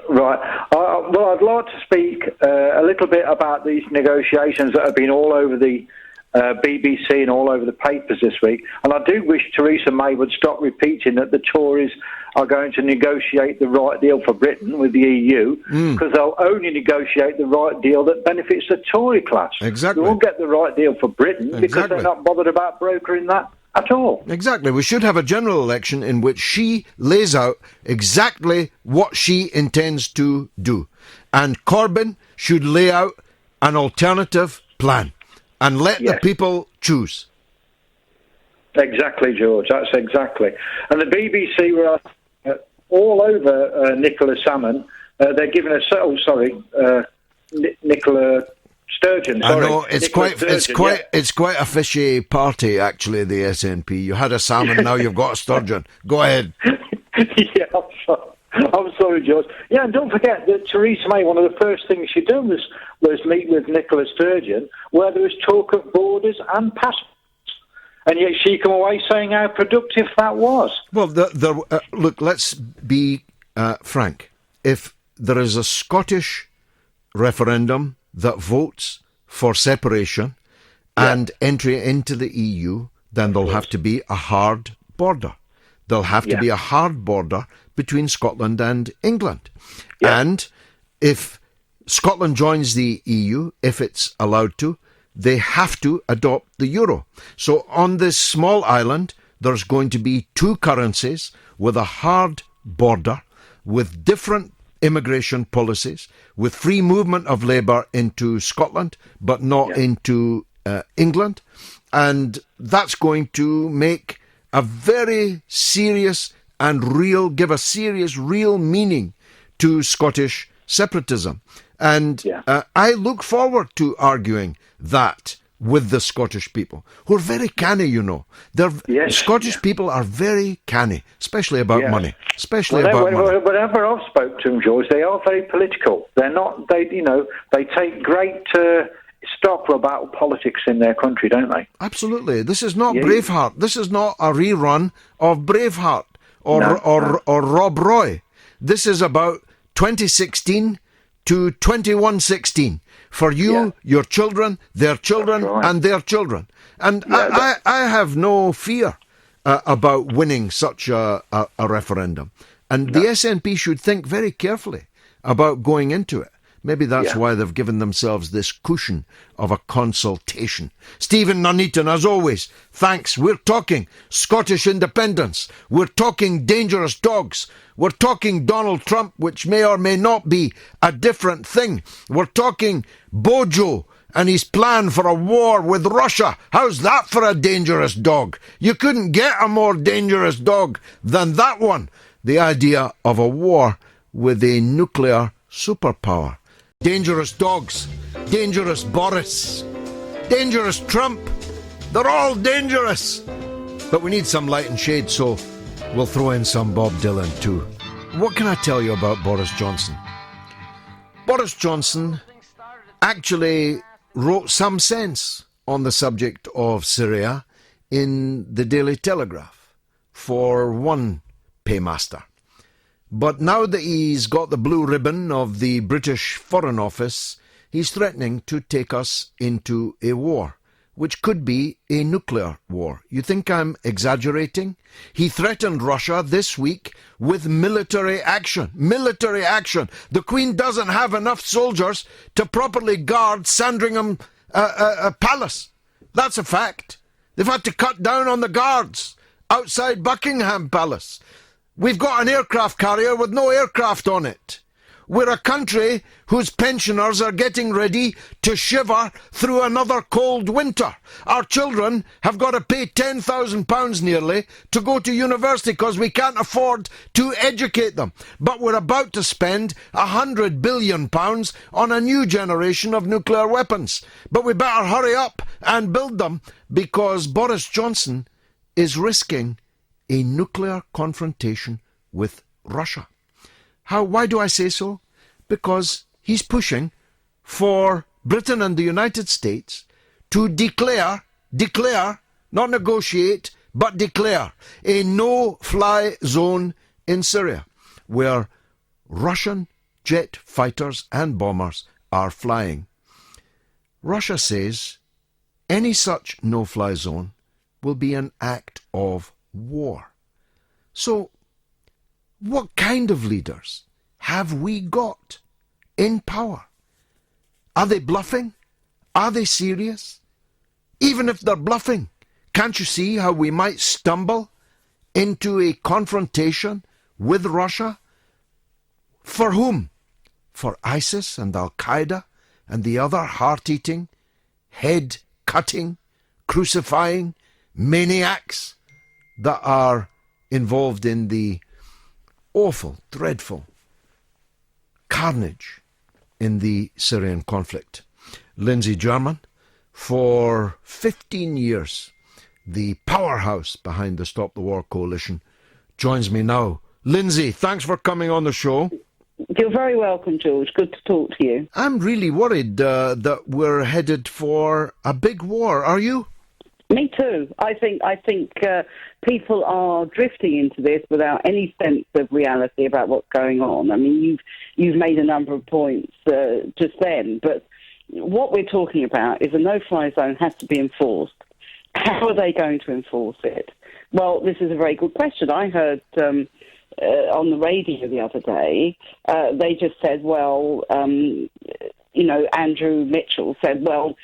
Right. Well, I'd like to speak a little bit about these negotiations that have been all over the BBC and all over the papers this week. And I do wish Theresa May would stop repeating that the Tories are going to negotiate the right deal for Britain with the EU, because they'll only negotiate the right deal that benefits the Tory class. Exactly. They won't get the right deal for Britain because they're not bothered about brokering that at all. Exactly. We should have a general election in which she lays out exactly what she intends to do. And Corbyn should lay out an alternative plan and let the people choose. Exactly, George. That's exactly. And the BBC were all over Nicola Salmon. They're giving us... Nicola Sturgeon. Sorry. I know it's quite a fishy party, actually. The SNP. You had a salmon, now you've got a sturgeon. Go ahead. Yeah, I'm sorry, George. Yeah, and don't forget that Theresa May, one of the first things she did was meet with Nicola Sturgeon, where there was talk of borders and passports. And yet she came away saying how productive that was. Well, look, let's be frank. If there is a Scottish referendum that votes for separation and entry into the EU, then there'll have to be a hard border. There'll have to be a hard border between Scotland and England. Yeah. And if Scotland joins the EU, if it's allowed to, they have to adopt the euro. So on this small island, there's going to be 2 currencies with a hard border, with different immigration policies, with free movement of labour into Scotland, but not into England. And that's going to make a very serious and give a serious, real meaning to Scottish separatism. And I look forward to arguing that with the Scottish people, who are very canny, you know. Scottish people are very canny, especially about money. Whenever I've spoke to them, George, they are very political. They're not. They take great stock about politics in their country, don't they? Absolutely. This is not Braveheart. This is not a rerun of Braveheart or Rob Roy. This is about 2016 to 2116 for you, your children, their children, and their children. And I have no fear about winning such a referendum. And the SNP should think very carefully about going into it. Maybe that's why they've given themselves this cushion of a consultation. Stephen Nuneaton, as always, thanks. We're talking Scottish independence. We're talking dangerous dogs. We're talking Donald Trump, which may or may not be a different thing. We're talking Bojo and his plan for a war with Russia. How's that for a dangerous dog? You couldn't get a more dangerous dog than that one. The idea of a war with a nuclear superpower. Dangerous dogs, dangerous Boris, dangerous Trump. They're all dangerous. But we need some light and shade, so we'll throw in some Bob Dylan too. What can I tell you about Boris Johnson? Boris Johnson actually wrote some sense on the subject of Syria in the Daily Telegraph for one paymaster. But now that he's got the blue ribbon of the British Foreign Office, he's threatening to take us into a war, which could be a nuclear war. You think I'm exaggerating? He threatened Russia this week with military action. Military action. The Queen doesn't have enough soldiers to properly guard Sandringham Palace. That's a fact. They've had to cut down on the guards outside Buckingham Palace. We've got an aircraft carrier with no aircraft on it. We're a country whose pensioners are getting ready to shiver through another cold winter. Our children have got to pay £10,000 nearly to go to university because we can't afford to educate them. But we're about to spend £100 billion on a new generation of nuclear weapons. But we better hurry up and build them because Boris Johnson is risking a nuclear confrontation with Russia. Why do I say so? Because he's pushing for Britain and the United States to declare, not negotiate, but declare a no-fly zone in Syria, where Russian jet fighters and bombers are flying. Russia says any such no-fly zone will be an act of war. So, what kind of leaders have we got in power? Are they bluffing? Are they serious? Even if they're bluffing, can't you see how we might stumble into a confrontation with Russia? For whom? For ISIS and Al-Qaeda and the other heart-eating, head-cutting, crucifying maniacs that are involved in the awful, dreadful carnage in the Syrian conflict. Lindsay German, for 15 years, the powerhouse behind the Stop the War Coalition, joins me now. Lindsay, thanks for coming on the show. You're very welcome, George. Good to talk to you. I'm really worried that we're headed for a big war. Are you? Me too. I think people are drifting into this without any sense of reality about what's going on. I mean, you've made a number of points just then, but what we're talking about is a no-fly zone has to be enforced. How are they going to enforce it? Well, this is a very good question. I heard on the radio the other day, they just said, well, Andrew Mitchell said, well,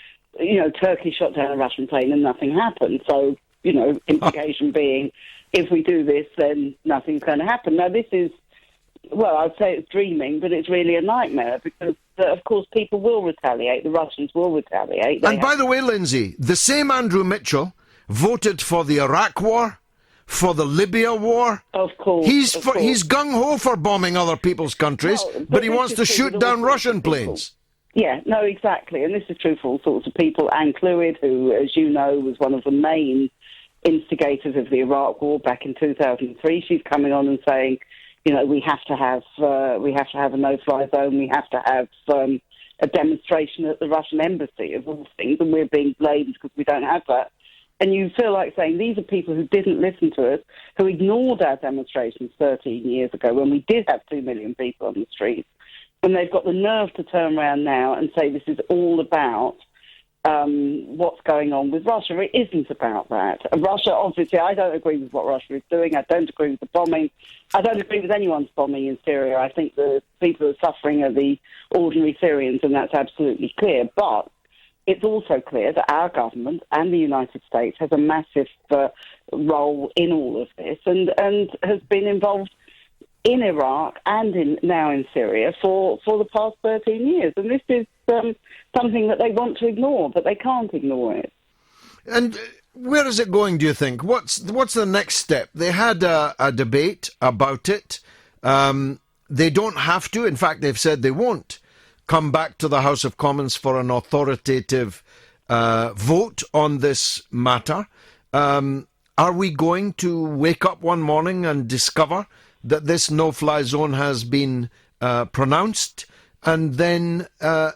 Turkey shot down a Russian plane and nothing happened. So, implication being, if we do this, then nothing's going to happen. Now, this is, well, I'd say it's dreaming, but it's really a nightmare because, of course, people will retaliate. The Russians will retaliate. And by the way, Lindsay, the same Andrew Mitchell voted for the Iraq war, for the Libya war. Of course. He's gung-ho for bombing other people's countries, but he wants to shoot down Russian planes. Yeah, no, exactly. And this is true for all sorts of people. Anne Clwyd, who, as you know, was one of the main instigators of the Iraq war back in 2003, she's coming on and saying, we have to have a no-fly zone. We have to have a demonstration at the Russian embassy, of all things, and we're being blamed because we don't have that. And you feel like saying these are people who didn't listen to us, who ignored our demonstrations 13 years ago when we did have 2 million people on the streets. And they've got the nerve to turn around now and say this is all about what's going on with Russia. It isn't about that. Russia, obviously, I don't agree with what Russia is doing. I don't agree with the bombing. I don't agree with anyone's bombing in Syria. I think the people who are suffering are the ordinary Syrians, and that's absolutely clear. But it's also clear that our government and the United States has a massive role in all of this and has been involved in Iraq and now in Syria for the past 13 years. And this is something that they want to ignore, but they can't ignore it. And where is it going, do you think? What's the next step? They had a debate about it. They don't have to. In fact, they've said they won't come back to the House of Commons for an authoritative vote on this matter. Are we going to wake up one morning and discover that this no-fly zone has been pronounced, and then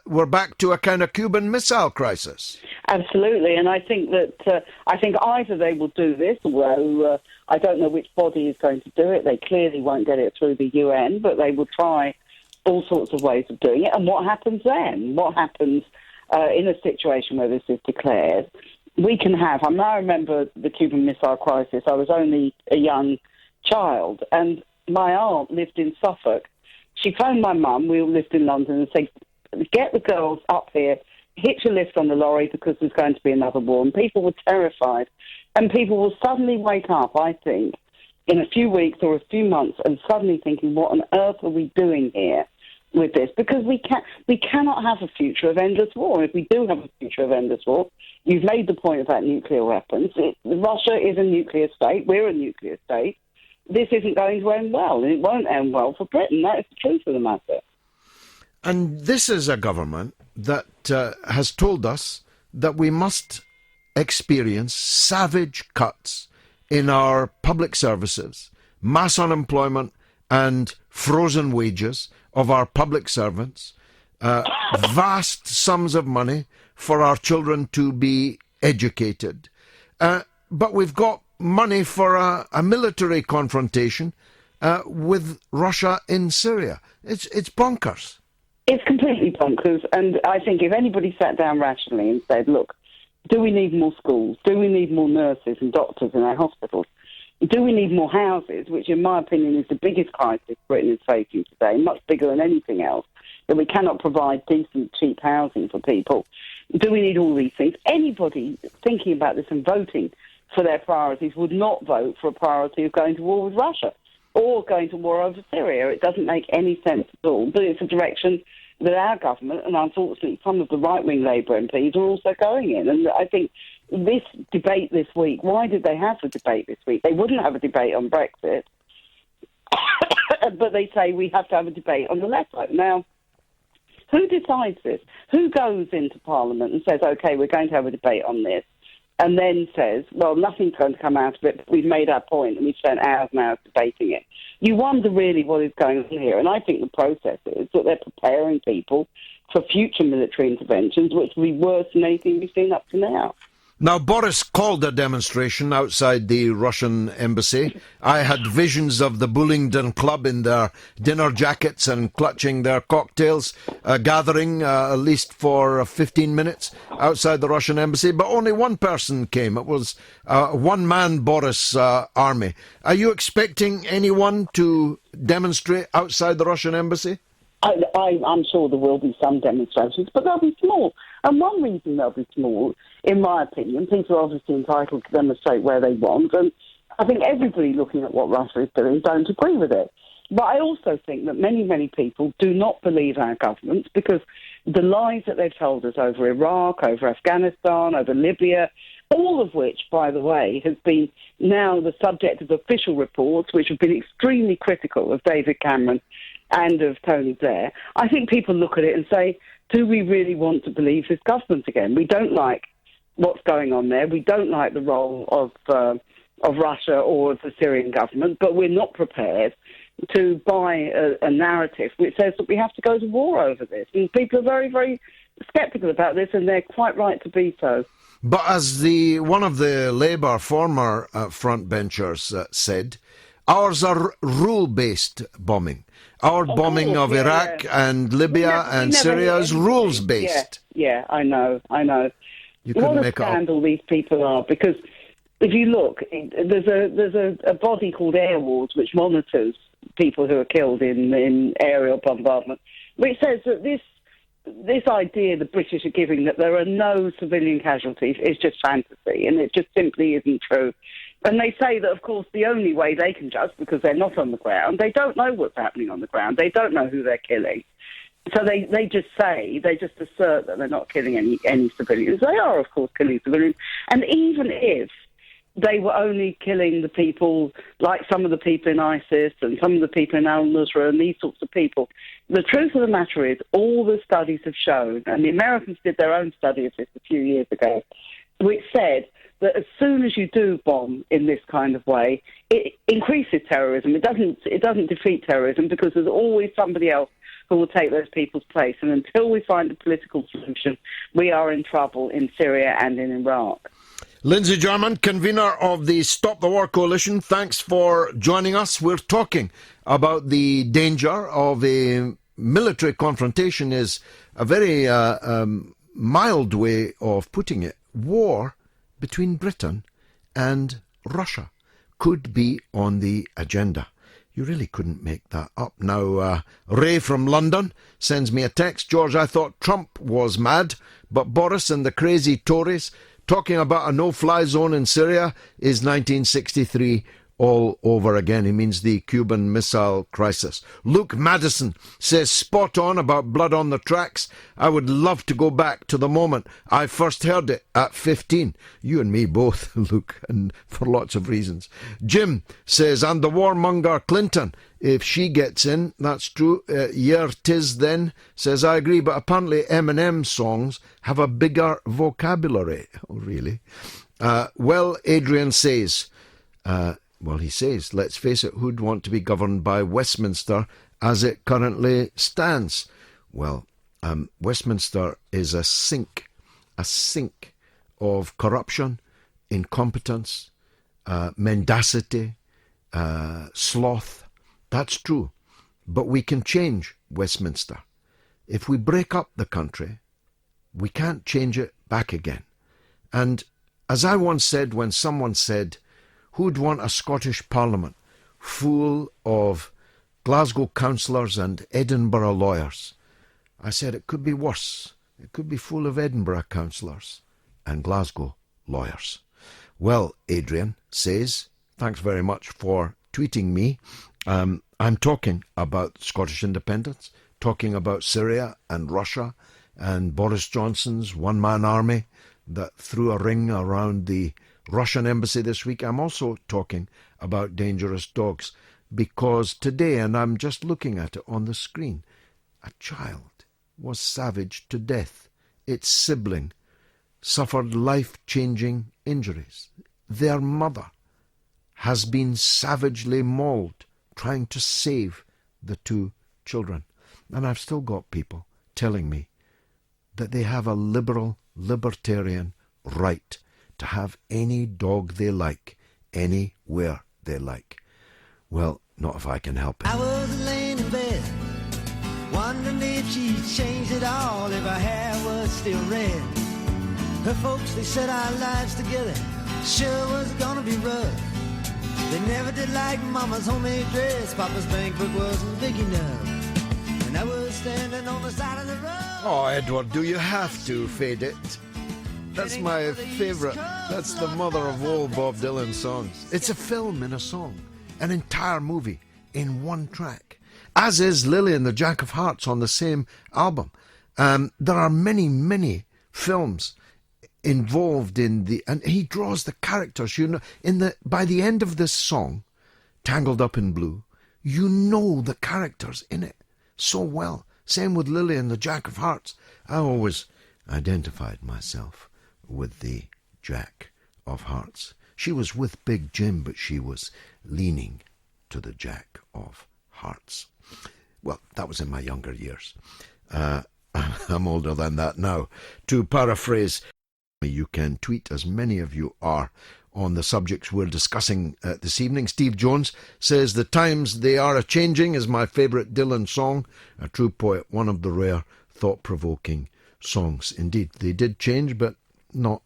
we're back to a kind of Cuban Missile Crisis? Absolutely, and I think that either they will do this, although I don't know which body is going to do it. They clearly won't get it through the UN, but they will try all sorts of ways of doing it. And what happens then? What happens in a situation where this is declared? We can have, I remember the Cuban Missile Crisis. I was only a young child, and my aunt lived in Suffolk. She phoned my mum, we all lived in London, and said, get the girls up here, hitch a lift on the lorry because there's going to be another war. And people were terrified. And people will suddenly wake up, I think, in a few weeks or a few months and suddenly thinking, what on earth are we doing here with this? Because we cannot have a future of endless war. And if we do have a future of endless war, you've made the point about nuclear weapons. Russia is a nuclear state. We're a nuclear state. This isn't going to end well, and it won't end well for Britain. That is the truth of the matter. And this is a government that has told us that we must experience savage cuts in our public services, mass unemployment and frozen wages of our public servants, vast sums of money for our children to be educated. But we've got money for a military confrontation with Russia in Syria. It's bonkers. It's completely bonkers, and I think if anybody sat down rationally and said, look, do we need more schools? Do we need more nurses and doctors in our hospitals? Do we need more houses, which in my opinion is the biggest crisis Britain is facing today, much bigger than anything else, that we cannot provide decent, cheap housing for people? Do we need all these things? Anybody thinking about this and voting for their priorities would not vote for a priority of going to war with Russia or going to war over Syria. It doesn't make any sense at all, but it's a direction that our government, and unfortunately some of the right-wing Labour MPs, are also going in. And I think this debate this week, why did they have the debate this week? They wouldn't have a debate on Brexit, but they say we have to have a debate on the left. Now, who decides this? Who goes into Parliament and says, OK, we're going to have a debate on this, and then says, well, nothing's going to come out of it, but we've made our point and we've spent hours and hours debating it? You wonder really what is going on here. And I think the process is that they're preparing people for future military interventions, which will be worse than anything we've seen up to now. Now, Boris called a demonstration outside the Russian embassy. I had visions of the Bullingdon Club in their dinner jackets and clutching their cocktails, gathering at least for 15 minutes outside the Russian embassy. But only one person came. It was a one-man Boris army. Are you expecting anyone to demonstrate outside the Russian embassy? I'm sure there will be some demonstrations, but they'll be small. And one reason they'll be small, in my opinion, people are obviously entitled to demonstrate where they want, and I think everybody looking at what Russia is doing don't agree with it. But I also think that many, many people do not believe our governments because the lies that they've told us over Iraq, over Afghanistan, over Libya, all of which, by the way, has been now the subject of official reports, which have been extremely critical of David Cameron and of Tony Blair. I think people look at it and say, do we really want to believe this government again? We don't like what's going on there. We don't like the role of Russia or of the Syrian government, but we're not prepared to buy a narrative which says that we have to go to war over this. And people are very, very sceptical about this, and they're quite right to be so. But as one of the Labour former frontbenchers said, ours are rule-based bombing. Our bombing of Iraq and Libya and Syria is rules-based. Yeah, I know. You couldn't make what a scandal these people are, because if you look, there's a body called Air Wars which monitors people who are killed in aerial bombardment, which says that this idea the British are giving that there are no civilian casualties is just fantasy, and it just simply isn't true. And they say that, of course, the only way they can judge, because they're not on the ground, they don't know what's happening on the ground, they don't know who they're killing. So they just assert that they're not killing any civilians. They are, of course, killing civilians. And even if they were only killing the people, like some of the people in ISIS and some of the people in al-Nusra and these sorts of people, the truth of the matter is all the studies have shown, and the Americans did their own study of this a few years ago, which said that as soon as you do bomb in this kind of way, it increases terrorism. It doesn't defeat terrorism, because there's always somebody else who will take those people's place. And until we find a political solution, we are in trouble in Syria and in Iraq. Lindsay German, convener of the Stop the War Coalition, thanks for joining us. We're talking about the danger of a military confrontation. Is a very mild way of putting it. War between Britain and Russia could be on the agenda. You really couldn't make that up. Now, Ray from London sends me a text. George, I thought Trump was mad, but Boris and the crazy Tories talking about a no-fly zone in Syria is 1963 all over again. He means the Cuban Missile Crisis. Luke Madison says, spot on about blood on the tracks. I would love to go back to the moment I first heard it at 15. You and me both, Luke, and for lots of reasons. Jim says, and the warmonger Clinton, if she gets in, that's true. Yeah, 'tis then, says, I agree, but apparently Eminem songs have a bigger vocabulary. Oh, really? Well, Adrian says, he says, let's face it, who'd want to be governed by Westminster as it currently stands? Well, Westminster is a sink of corruption, incompetence, mendacity, sloth. That's true. But we can change Westminster. If we break up the country, we can't change it back again. And as I once said when someone said, who'd want a Scottish Parliament full of Glasgow councillors and Edinburgh lawyers? I said it could be worse. It could be full of Edinburgh councillors and Glasgow lawyers. Well, Adrian says, thanks very much for tweeting me. I'm talking about Scottish independence, talking about Syria and Russia and Boris Johnson's one-man army that threw a ring around the Russian embassy this week. I'm also talking about dangerous dogs, because today, and I'm just looking at it on the screen, a child was savaged to death. Its sibling suffered life-changing injuries. Their mother has been savagely mauled trying to save the two children. And I've still got people telling me that they have a liberal, libertarian right to have any dog they like, anywhere they like. Well, not if I can help it. I was laying in bed, wondering if she'd changed it all, if her hair was still red. Her folks, they said our lives together sure was gonna be rough. They never did like Mama's homemade dress, Papa's bank book wasn't big enough, and I was standing on the side of the road. Oh, Edward, do you have to fade it? That's my favourite. That's the mother of all Bob Dylan songs. It's a film in a song, an entire movie in one track, as is Lily and the Jack of Hearts on the same album. There are many, many films involved in and he draws the characters, you know, by the end of this song, Tangled Up in Blue, you know the characters in it so well. Same with Lily and the Jack of Hearts. I always identified myself with the Jack of Hearts. She was with Big Jim, but she was leaning to the Jack of hearts. Well, that was in my younger years. I'm older than that now. To paraphrase, you can tweet, as many of you are, on the subjects we're discussing this evening. Steve Jones says, "The Times They Are A-Changing" is my favourite Dylan song. A true poet, one of the rare thought-provoking songs. Indeed, they did change, but not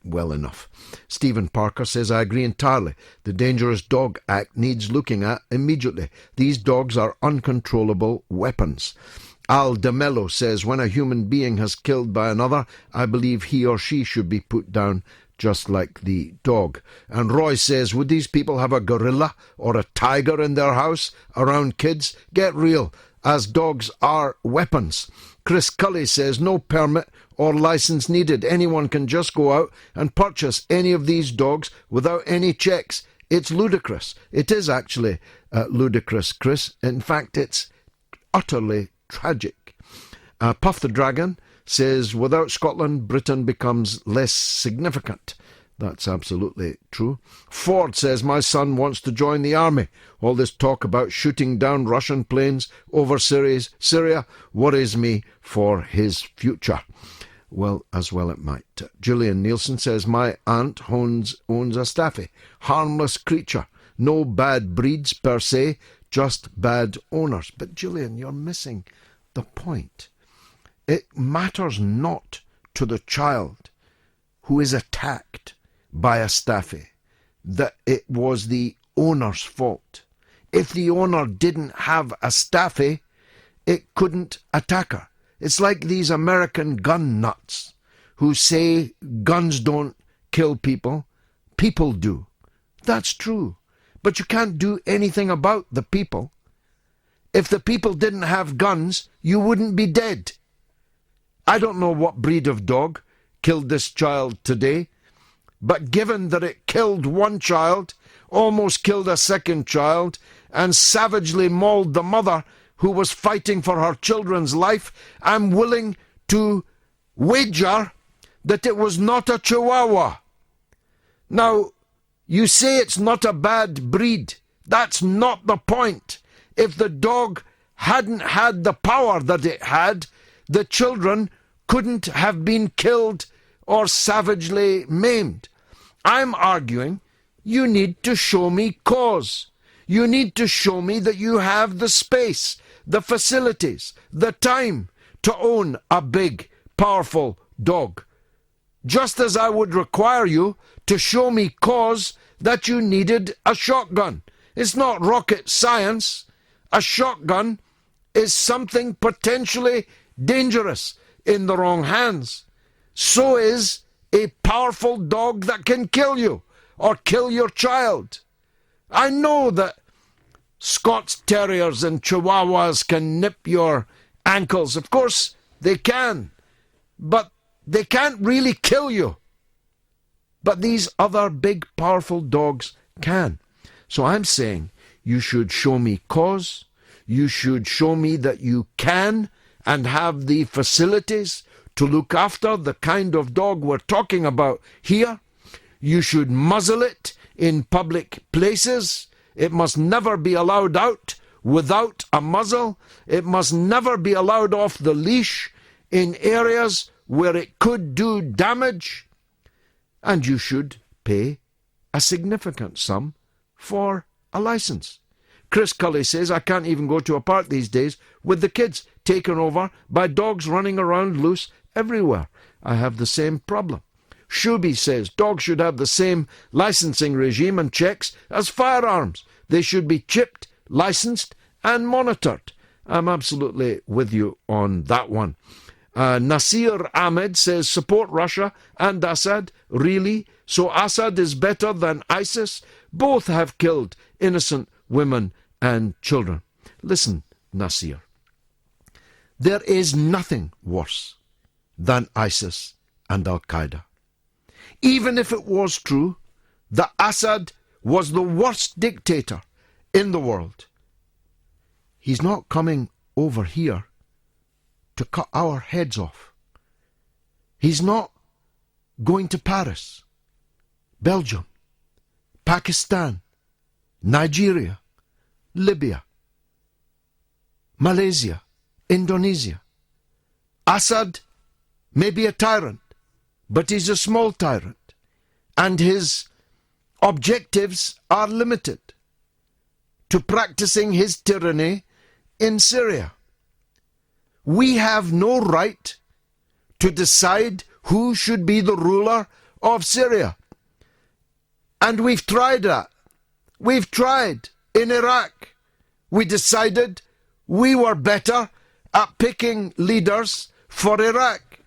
well enough. Stephen Parker says, "I agree entirely. The Dangerous Dog Act needs looking at immediately. These dogs are uncontrollable weapons." Al DeMello says, "When a human being has killed by another, I believe he or she should be put down just like the dog." And Roy says, "Would these people have a gorilla or a tiger in their house around kids? Get real, as dogs are weapons." Chris Cully says, "No permit or license needed. Anyone can just go out and purchase any of these dogs without any checks. It's ludicrous." It is actually ludicrous, Chris. In fact, it's utterly tragic. Puff the Dragon says, "Without Scotland, Britain becomes less significant." That's absolutely true. Ford says, "My son wants to join the army. All this talk about shooting down Russian planes over Syria worries me for his future." Well, as well it might. Gillian Nielsen says, "My aunt owns a staffy. Harmless creature. No bad breeds per se, just bad owners." But Gillian, you're missing the point. It matters not to the child who is attacked by a staffy that it was the owner's fault. If the owner didn't have a staffy, it couldn't attack her. It's like these American gun nuts who say guns don't kill people. People do. That's true. But you can't do anything about the people. If the people didn't have guns, you wouldn't be dead. I don't know what breed of dog killed this child today, but given that it killed one child, almost killed a second child, and savagely mauled the mother who was fighting for her children's life, I'm willing to wager that it was not a Chihuahua. Now, you say it's not a bad breed. That's not the point. If the dog hadn't had the power that it had, the children couldn't have been killed or savagely maimed. I'm arguing you need to show me cause. You need to show me that you have the space, the facilities, the time to own a big, powerful dog. Just as I would require you to show me cause that you needed a shotgun. It's not rocket science. A shotgun is something potentially dangerous in the wrong hands. So is a powerful dog that can kill you or kill your child. I know that Scots Terriers and Chihuahuas can nip your ankles. Of course they can. But they can't really kill you. But these other big, powerful dogs can. So I'm saying you should show me cause. You should show me that you can and have the facilities to look after the kind of dog we're talking about here. You should muzzle it in public places. It must never be allowed out without a muzzle. It must never be allowed off the leash in areas where it could do damage. And you should pay a significant sum for a license. Chris Cully says, "I can't even go to a park these days with the kids taken over by dogs running around loose everywhere. I have the same problem." Shuby says, "Dogs should have the same licensing regime and checks as firearms. They should be chipped, licensed and monitored." I'm absolutely with you on that one. Nasir Ahmed says, "Support Russia and Assad, really? So Assad is better than ISIS? Both have killed innocent women and children." Listen, Nasir, there is nothing worse than ISIS and Al-Qaeda. Even if it was true that Assad was the worst dictator in the world, he's not coming over here to cut our heads off. He's not going to Paris, Belgium, Pakistan, Nigeria, Libya, Malaysia, Indonesia. Assad may be a tyrant, but he's a small tyrant, and his objectives are limited to practicing his tyranny in Syria. We have no right to decide who should be the ruler of Syria. And we've tried that. We've tried in Iraq. We decided we were better at picking leaders for Iraq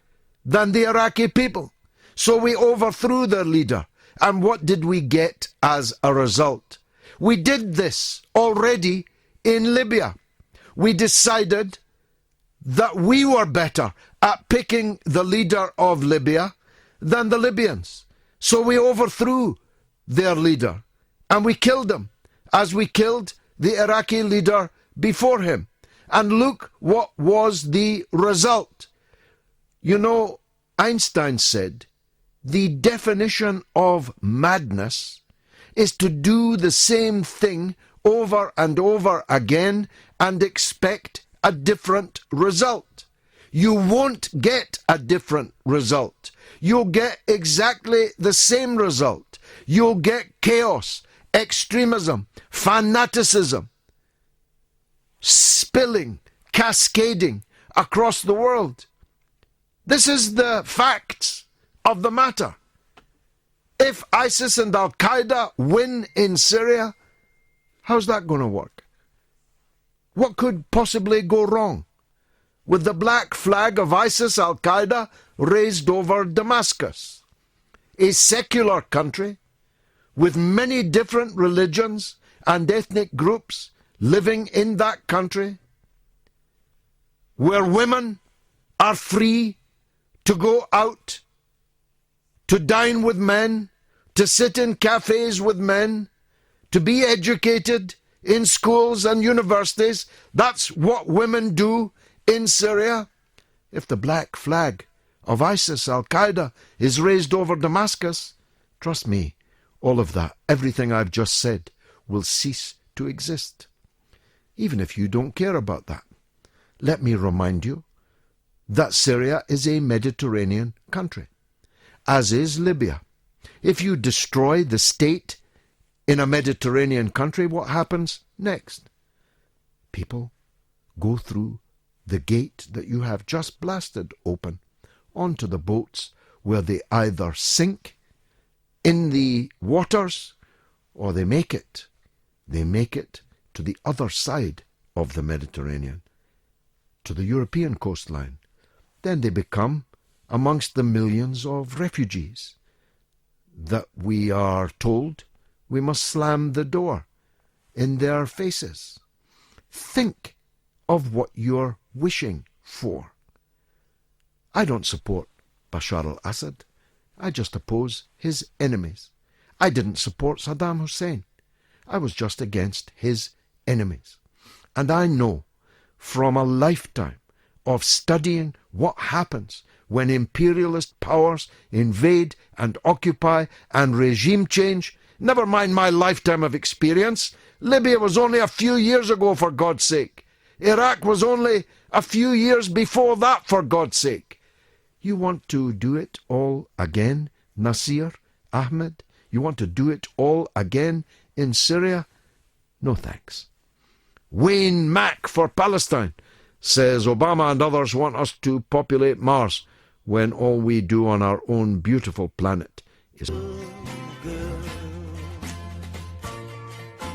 than the Iraqi people. So we overthrew their leader. And what did we get as a result? We did this already in Libya. We decided that we were better at picking the leader of Libya than the Libyans. So we overthrew their leader and we killed him, as we killed the Iraqi leader before him. And look what was the result. You know, Einstein said, the definition of madness is to do the same thing over and over again and expect a different result. You won't get a different result. You'll get exactly the same result. You'll get chaos, extremism, fanaticism, spilling, cascading across the world. This is the facts of the matter. If ISIS and Al-Qaeda win in Syria, how's that going to work? What could possibly go wrong with the black flag of ISIS, Al-Qaeda raised over Damascus? A secular country with many different religions and ethnic groups living in that country, where women are free to go out, to dine with men, to sit in cafes with men, to be educated in schools and universities. That's what women do in Syria. If the black flag of ISIS, Al-Qaeda, is raised over Damascus, trust me, all of that, everything I've just said, will cease to exist. Even if you don't care about that. Let me remind you that Syria is a Mediterranean country, as is Libya. If you destroy the state in a Mediterranean country, what happens next? People go through the gate that you have just blasted open onto the boats, where they either sink in the waters or they make it to the other side of the Mediterranean, to the European coastline. Then they become amongst the millions of refugees that we are told we must slam the door in their faces. Think of what you're wishing for. I don't support Bashar al-Assad. I just oppose his enemies. I didn't support Saddam Hussein. I was just against his enemies. And I know from a lifetime of studying what happens when imperialist powers invade and occupy and regime change. Never mind my lifetime of experience. Libya was only a few years ago, for God's sake. Iraq was only a few years before that, for God's sake. You want to do it all again, Nasir Ahmed? You want to do it all again in Syria? No thanks. Wayne Mack for Palestine says Obama and others want us to populate Mars when all we do on our own beautiful planet is...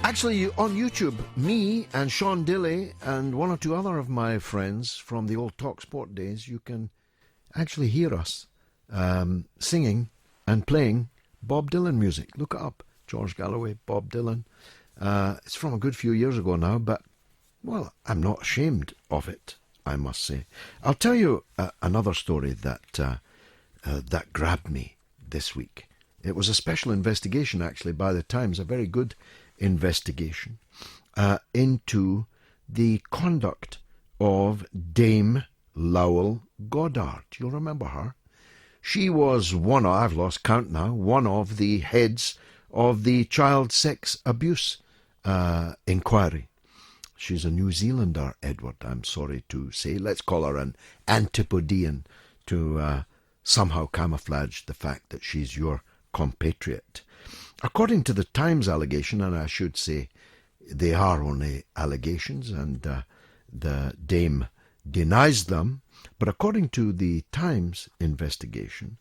Actually, on YouTube, me and Sean Dilley and one or two other of my friends from the old TalkSport days, you can actually hear us singing and playing Bob Dylan music. Look it up. George Galloway, Bob Dylan. It's from a good few years ago now, but, well, I'm not ashamed of it, I must say. I'll tell you another story that grabbed me this week. It was a special investigation, actually, by the Times, a very good investigation into the conduct of Dame Lowell Goddard. You'll remember her. She was one of, I've lost count now, one of the heads of the child sex abuse inquiry She's a New Zealander, Edward, I'm sorry to say. Let's call her an Antipodean to somehow camouflage the fact that she's your compatriot. According to the Times allegation, and I should say they are only allegations and the dame denies them, but according to the Times investigation,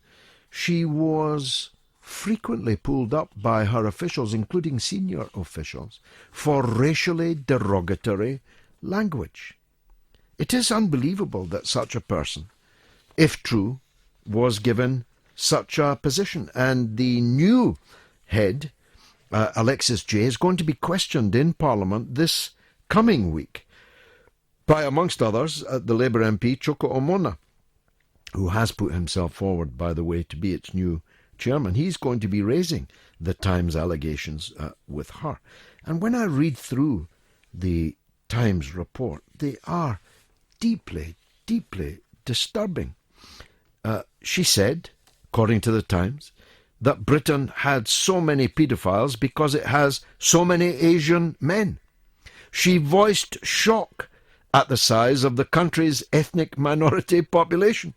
she was frequently pulled up by her officials, including senior officials, for racially derogatory language. It is unbelievable that such a person, if true, was given such a position. And the new head, Alexis Jay, is going to be questioned in Parliament this coming week by, amongst others, the Labour MP Choko Omona, who has put himself forward, by the way, to be its new chairman. He's going to be raising the Times allegations with her. And when I read through the Times report, they are deeply, deeply disturbing. She said, according to the Times, that Britain had so many paedophiles because it has so many Asian men. She voiced shock at the size of the country's ethnic minority population.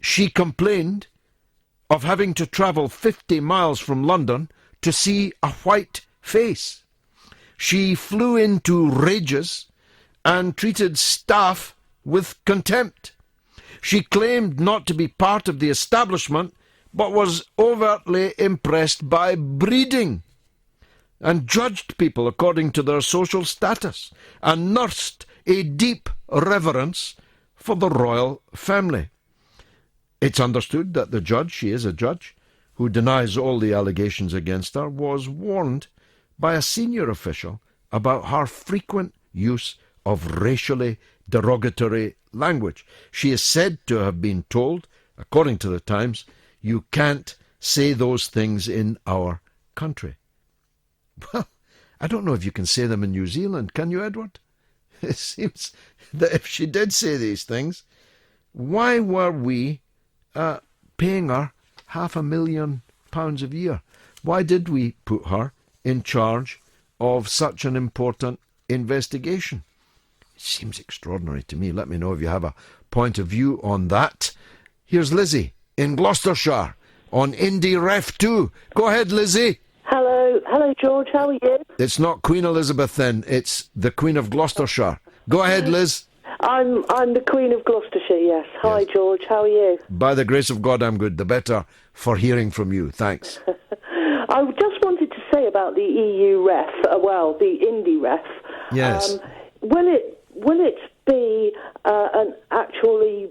She complained of having to travel 50 miles from London to see a white face. She flew into rages and treated staff with contempt. She claimed not to be part of the establishment, but was overtly impressed by breeding, and judged people according to their social status, and nursed a deep reverence for the royal family. It's understood that the judge, she is a judge, who denies all the allegations against her, was warned by a senior official about her frequent use of racially derogatory language. She is said to have been told, according to the Times, you can't say those things in our country. Well, I don't know if you can say them in New Zealand, can you, Edward? It seems that if she did say these things, why were we paying her £500,000 a year? Why did we put her in charge of such an important investigation? It seems extraordinary to me. Let me know if you have a point of view on that. Here's Lizzie in Gloucestershire on Indie Ref 2. Go ahead, Lizzie. Hello, George. How are you? It's not Queen Elizabeth then. It's the Queen of Gloucestershire. Go ahead, Liz. I'm the Queen of Gloucestershire, yes. Hi, yes. George. How are you? By the grace of God, I'm good. The better for hearing from you. Thanks. I just wanted to say about the EU ref, the Indie ref. Yes. Will it be actually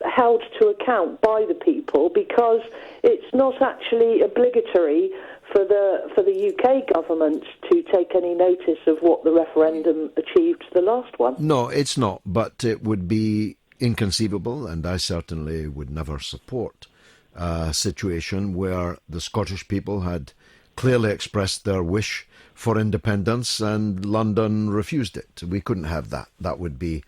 held to account by the people, because it's not actually obligatory for the UK government to take any notice of what the referendum achieved the last one? No, it's not, but it would be inconceivable, and I certainly would never support a situation where the Scottish people had clearly expressed their wish for independence and London refused it. We couldn't have that. That would be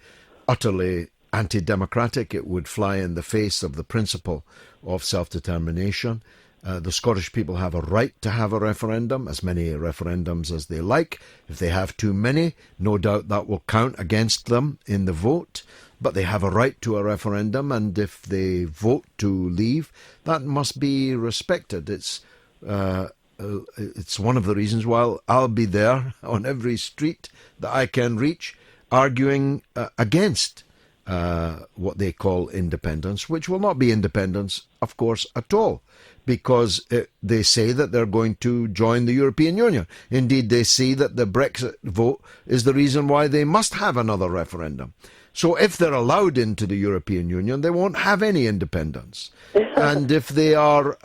utterly anti-democratic. It would fly in the face of the principle of self-determination. The Scottish people have a right to have a referendum, as many referendums as they like. If they have too many, no doubt that will count against them in the vote. But they have a right to a referendum, and if they vote to leave, that must be respected. It's one of the reasons why I'll be there on every street that I can reach, arguing against what they call independence, which will not be independence, of course, at all, because they say that they're going to join the European Union. Indeed, they see that the Brexit vote is the reason why they must have another referendum. So if they're allowed into the European Union, they won't have any independence. And if they are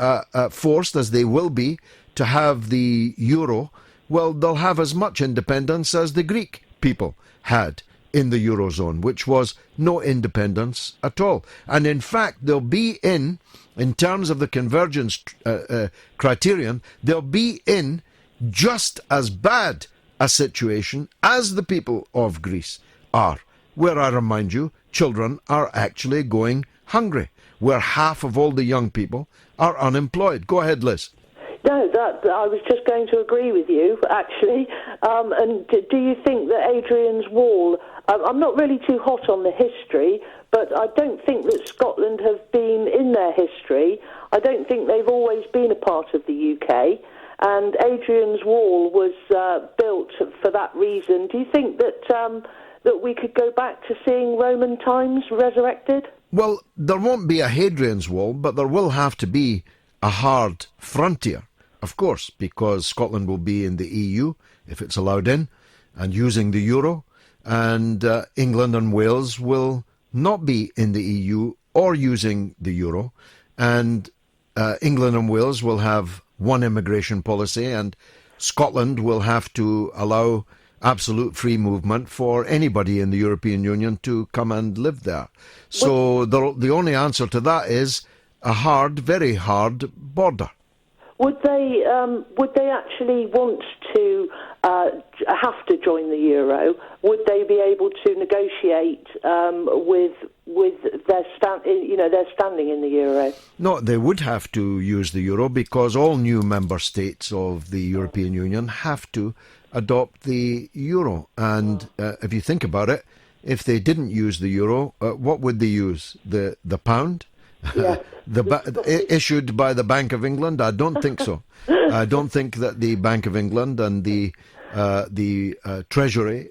forced, as they will be, to have the euro, well, they'll have as much independence as the Greek people had in the Eurozone, which was no independence at all. And in fact, they'll be in terms of the convergence criterion, they'll be in just as bad a situation as the people of Greece are, where, I remind you, children are actually going hungry, where half of all the young people are unemployed. Go ahead, Liz. No, that I was just going to agree with you, actually. And do you think that Adrian's Wall... I'm not really too hot on the history, but I don't think that Scotland have been in their history. I don't think they've always been a part of the UK. And Adrian's Wall was built for that reason. Do you think that that we could go back to seeing Roman times resurrected? Well, there won't be a Hadrian's Wall, but there will have to be a hard frontier, of course, because Scotland will be in the EU, if it's allowed in, and using the euro, and England and Wales will not be in the EU or using the euro, and England and Wales will have one immigration policy, and Scotland will have to allow absolute free movement for anybody in the European Union to come and live there. So the only answer to that is a hard, very hard border. Would they actually want to have to join the euro? Would they be able to negotiate with their standing in the euro? No, they would have to use the euro because all new member states of the European Union have to adopt the euro. And if you think about it, if they didn't use the euro, what would they use? The pound? Yeah. Issued by the Bank of England? I don't think so. I don't think that the Bank of England and the Treasury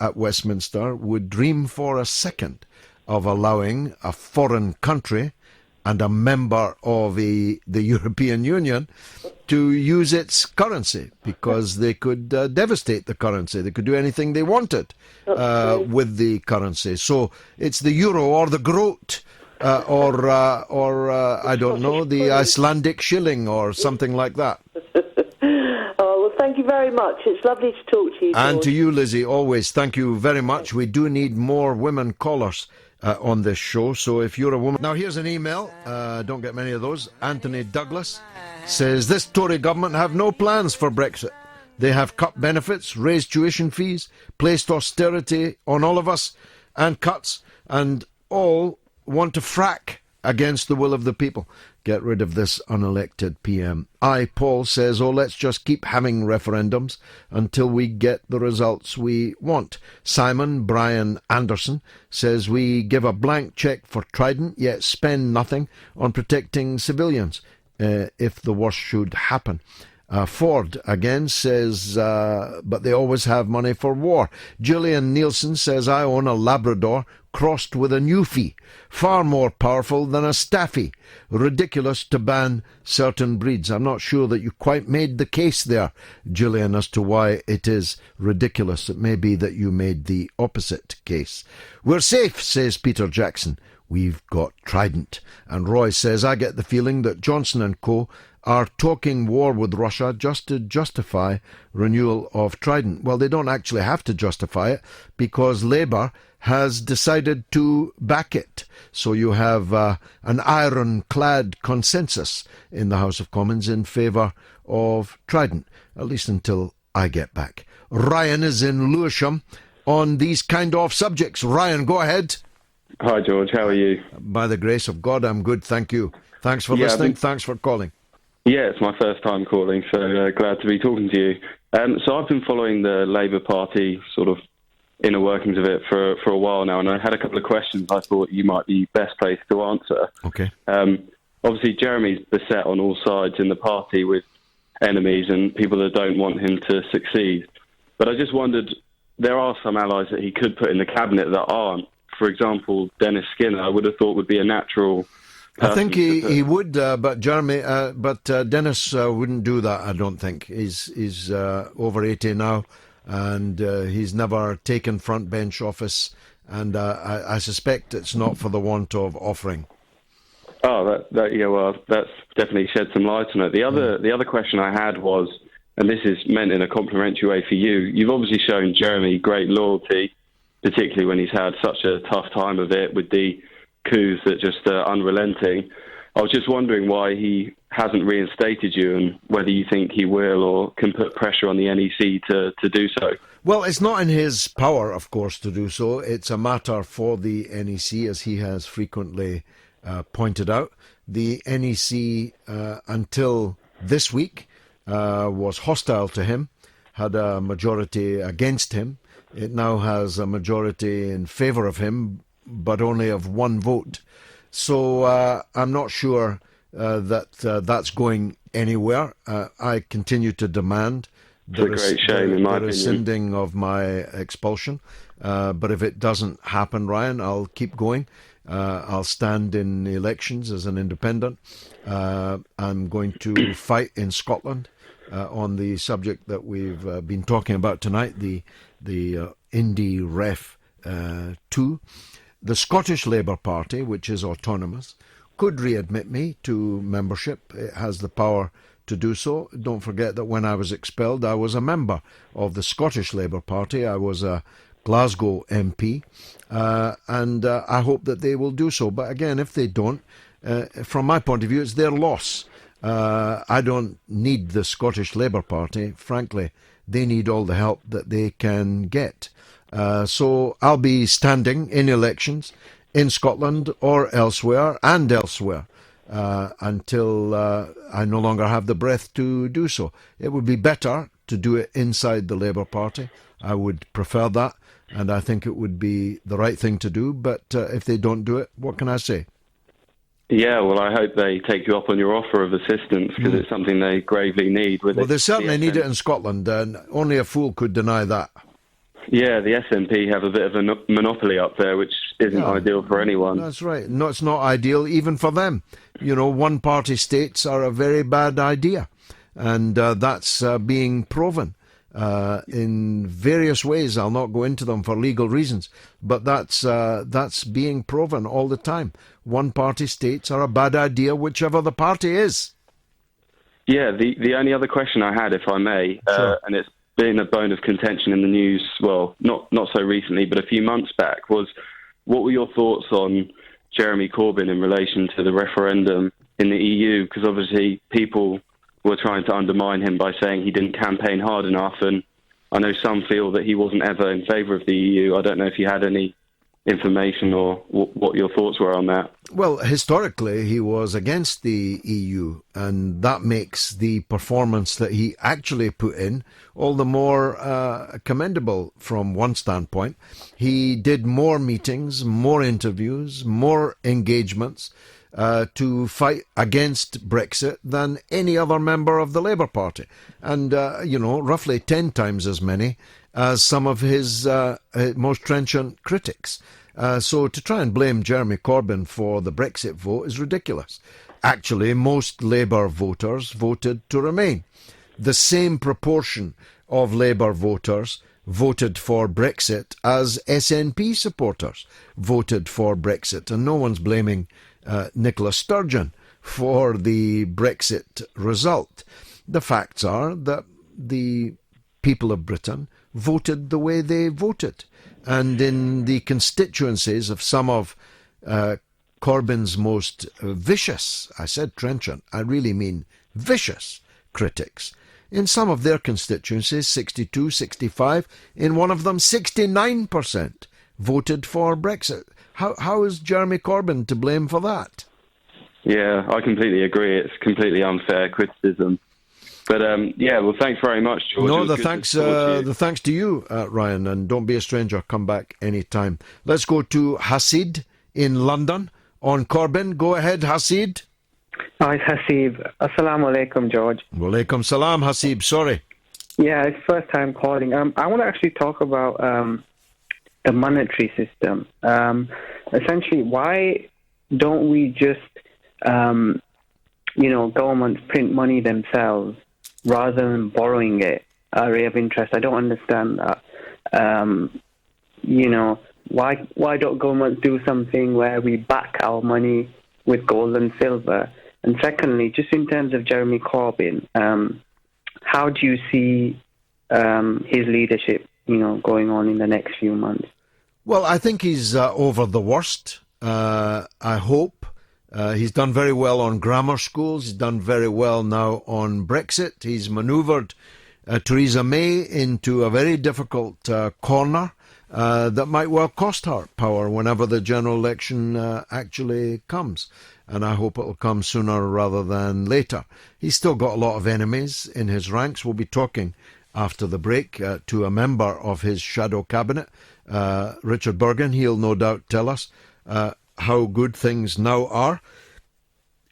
at Westminster would dream for a second of allowing a foreign country and a member of the European Union to use its currency, because they could devastate the currency. They could do anything they wanted with the currency. So it's the euro or the groat. Or I don't know, the Icelandic shilling or something like that. Well, thank you very much. It's lovely to talk to you, George. And to you, Lizzie, always. Thank you very much. We do need more women callers on this show, so if you're a woman... Now, here's an email. Don't get many of those. Anthony Douglas says, this Tory government have no plans for Brexit. They have cut benefits, raised tuition fees, placed austerity on all of us, and cuts, and all want to frack against the will of the people. Get rid of this unelected PM. Paul says, let's just keep having referendums until we get the results we want. Simon Brian Anderson says, we give a blank cheque for Trident, yet spend nothing on protecting civilians if the worst should happen. Ford again says, but they always have money for war. Gillian Nielsen says, I own a Labrador crossed with a Newfie, far more powerful than a Staffy. Ridiculous to ban certain breeds. I'm not sure that you quite made the case there, Gillian, as to why it is ridiculous. It may be that you made the opposite case. We're safe, says Peter Jackson. We've got Trident. And Roy says, I get the feeling that Johnson and Co. are talking war with Russia just to justify renewal of Trident. Well, they don't actually have to justify it because Labour has decided to back it. So you have an ironclad consensus in the House of Commons in favour of Trident, at least until I get back. Ryan is in Lewisham on these kind of subjects. Ryan, go ahead. Hi, George. How are you? By the grace of God, I'm good, thank you. Thanks for listening. Thanks for calling. Yeah, it's my first time calling, so glad to be talking to you. So I've been following the Labour Party sort of inner workings of it for a while now, and I had a couple of questions I thought you might be best placed to answer. Okay. Obviously, Jeremy's beset on all sides in the party with enemies and people that don't want him to succeed. But I just wondered, there are some allies that he could put in the cabinet that aren't. For example, Dennis Skinner, I would have thought would be a natural... I think he would, but Dennis wouldn't do that, I don't think. He's over 80 now, and he's never taken front bench office, and I suspect it's not for the want of offering. Oh, well, that's definitely shed some light on it. The other question I had was, and this is meant in a complimentary way for you, you've obviously shown Jeremy great loyalty, particularly when he's had such a tough time of it with the coups that just unrelenting. I was just wondering why he hasn't reinstated you and whether you think he will or can put pressure on the NEC to do so. Well, it's not in his power, of course, to do so. It's a matter for the NEC, as he has frequently pointed out. The NEC, until this week was hostile to him, had a majority against him. It now has a majority in favour of him, but only of one vote. So I'm not sure that that's going anywhere. I continue to demand the rescinding of my expulsion. But if it doesn't happen, Ryan, I'll keep going. I'll stand in elections as an independent. I'm going to fight in Scotland on the subject that we've been talking about tonight, the Indie Ref 2. The Scottish Labour Party, which is autonomous, could readmit me to membership. It has the power to do so. Don't forget that when I was expelled, I was a member of the Scottish Labour Party. I was a Glasgow MP, and I hope that they will do so. But again, if they don't, from my point of view, it's their loss. I don't need the Scottish Labour Party. Frankly, they need all the help that they can get. So I'll be standing in elections in Scotland or elsewhere until I no longer have the breath to do so. It would be better to do it inside the Labour Party. I would prefer that, and I think it would be the right thing to do. But if they don't do it, what can I say? Yeah, well, I hope they take you up on your offer of assistance, because it's something they gravely need. Well, they certainly need it in Scotland, and only a fool could deny that. Yeah, the SNP have a bit of a monopoly up there, which isn't ideal for anyone. That's right. No, it's not ideal even for them. You know, one-party states are a very bad idea, and that's being proven in various ways. I'll not go into them for legal reasons, but that's being proven all the time. One-party states are a bad idea, whichever the party is. Yeah, the only other question I had, if I may, Sure. and it's been a bone of contention in the news, well, not so recently, but a few months back, was what were your thoughts on Jeremy Corbyn in relation to the referendum in the EU? Because obviously people were trying to undermine him by saying he didn't campaign hard enough, and I know some feel that he wasn't ever in favour of the EU. I don't know if you had any information or what your thoughts were on that. Well, historically, he was against the EU, and that makes the performance that he actually put in all the more commendable from one standpoint. He did more meetings, more interviews, more engagements to fight against Brexit than any other member of the Labour Party, and, roughly 10 times as many as some of his most trenchant critics. So to try and blame Jeremy Corbyn for the Brexit vote is ridiculous. Actually, most Labour voters voted to remain. The same proportion of Labour voters voted for Brexit as SNP supporters voted for Brexit, and no one's blaming Nicola Sturgeon for the Brexit result. The facts are that the people of Britain voted the way they voted. And in the constituencies of some of Corbyn's most vicious, I said trenchant, I really mean vicious critics, in some of their constituencies, 62, 65, in one of them 69% voted for Brexit. How is Jeremy Corbyn to blame for that? Yeah, I completely agree. It's completely unfair criticism. But well, thanks very much, George. No, the thanks to you, Ryan, and don't be a stranger. Come back any time. Let's go to Hasid in London on Corbyn. Go ahead, Hasid. Hi, Hasib. Assalamu alaikum, George. Walaikum salam, Hasib. Sorry. Yeah, it's first time calling. I want to actually talk about the monetary system. Essentially, why don't we just, governments print money themselves rather than borrowing it at a rate of interest? I don't understand that. Why don't governments do something where we back our money with gold and silver? And secondly, just in terms of Jeremy Corbyn, how do you see his leadership, going on in the next few months? Well, I think he's over the worst. I hope. He's done very well on grammar schools. He's done very well now on Brexit. He's manoeuvred Theresa May into a very difficult corner that might well cost her power whenever the general election actually comes. And I hope it'll come sooner rather than later. He's still got a lot of enemies in his ranks. We'll be talking after the break to a member of his shadow cabinet, Richard Bergen. He'll no doubt tell us how good things now are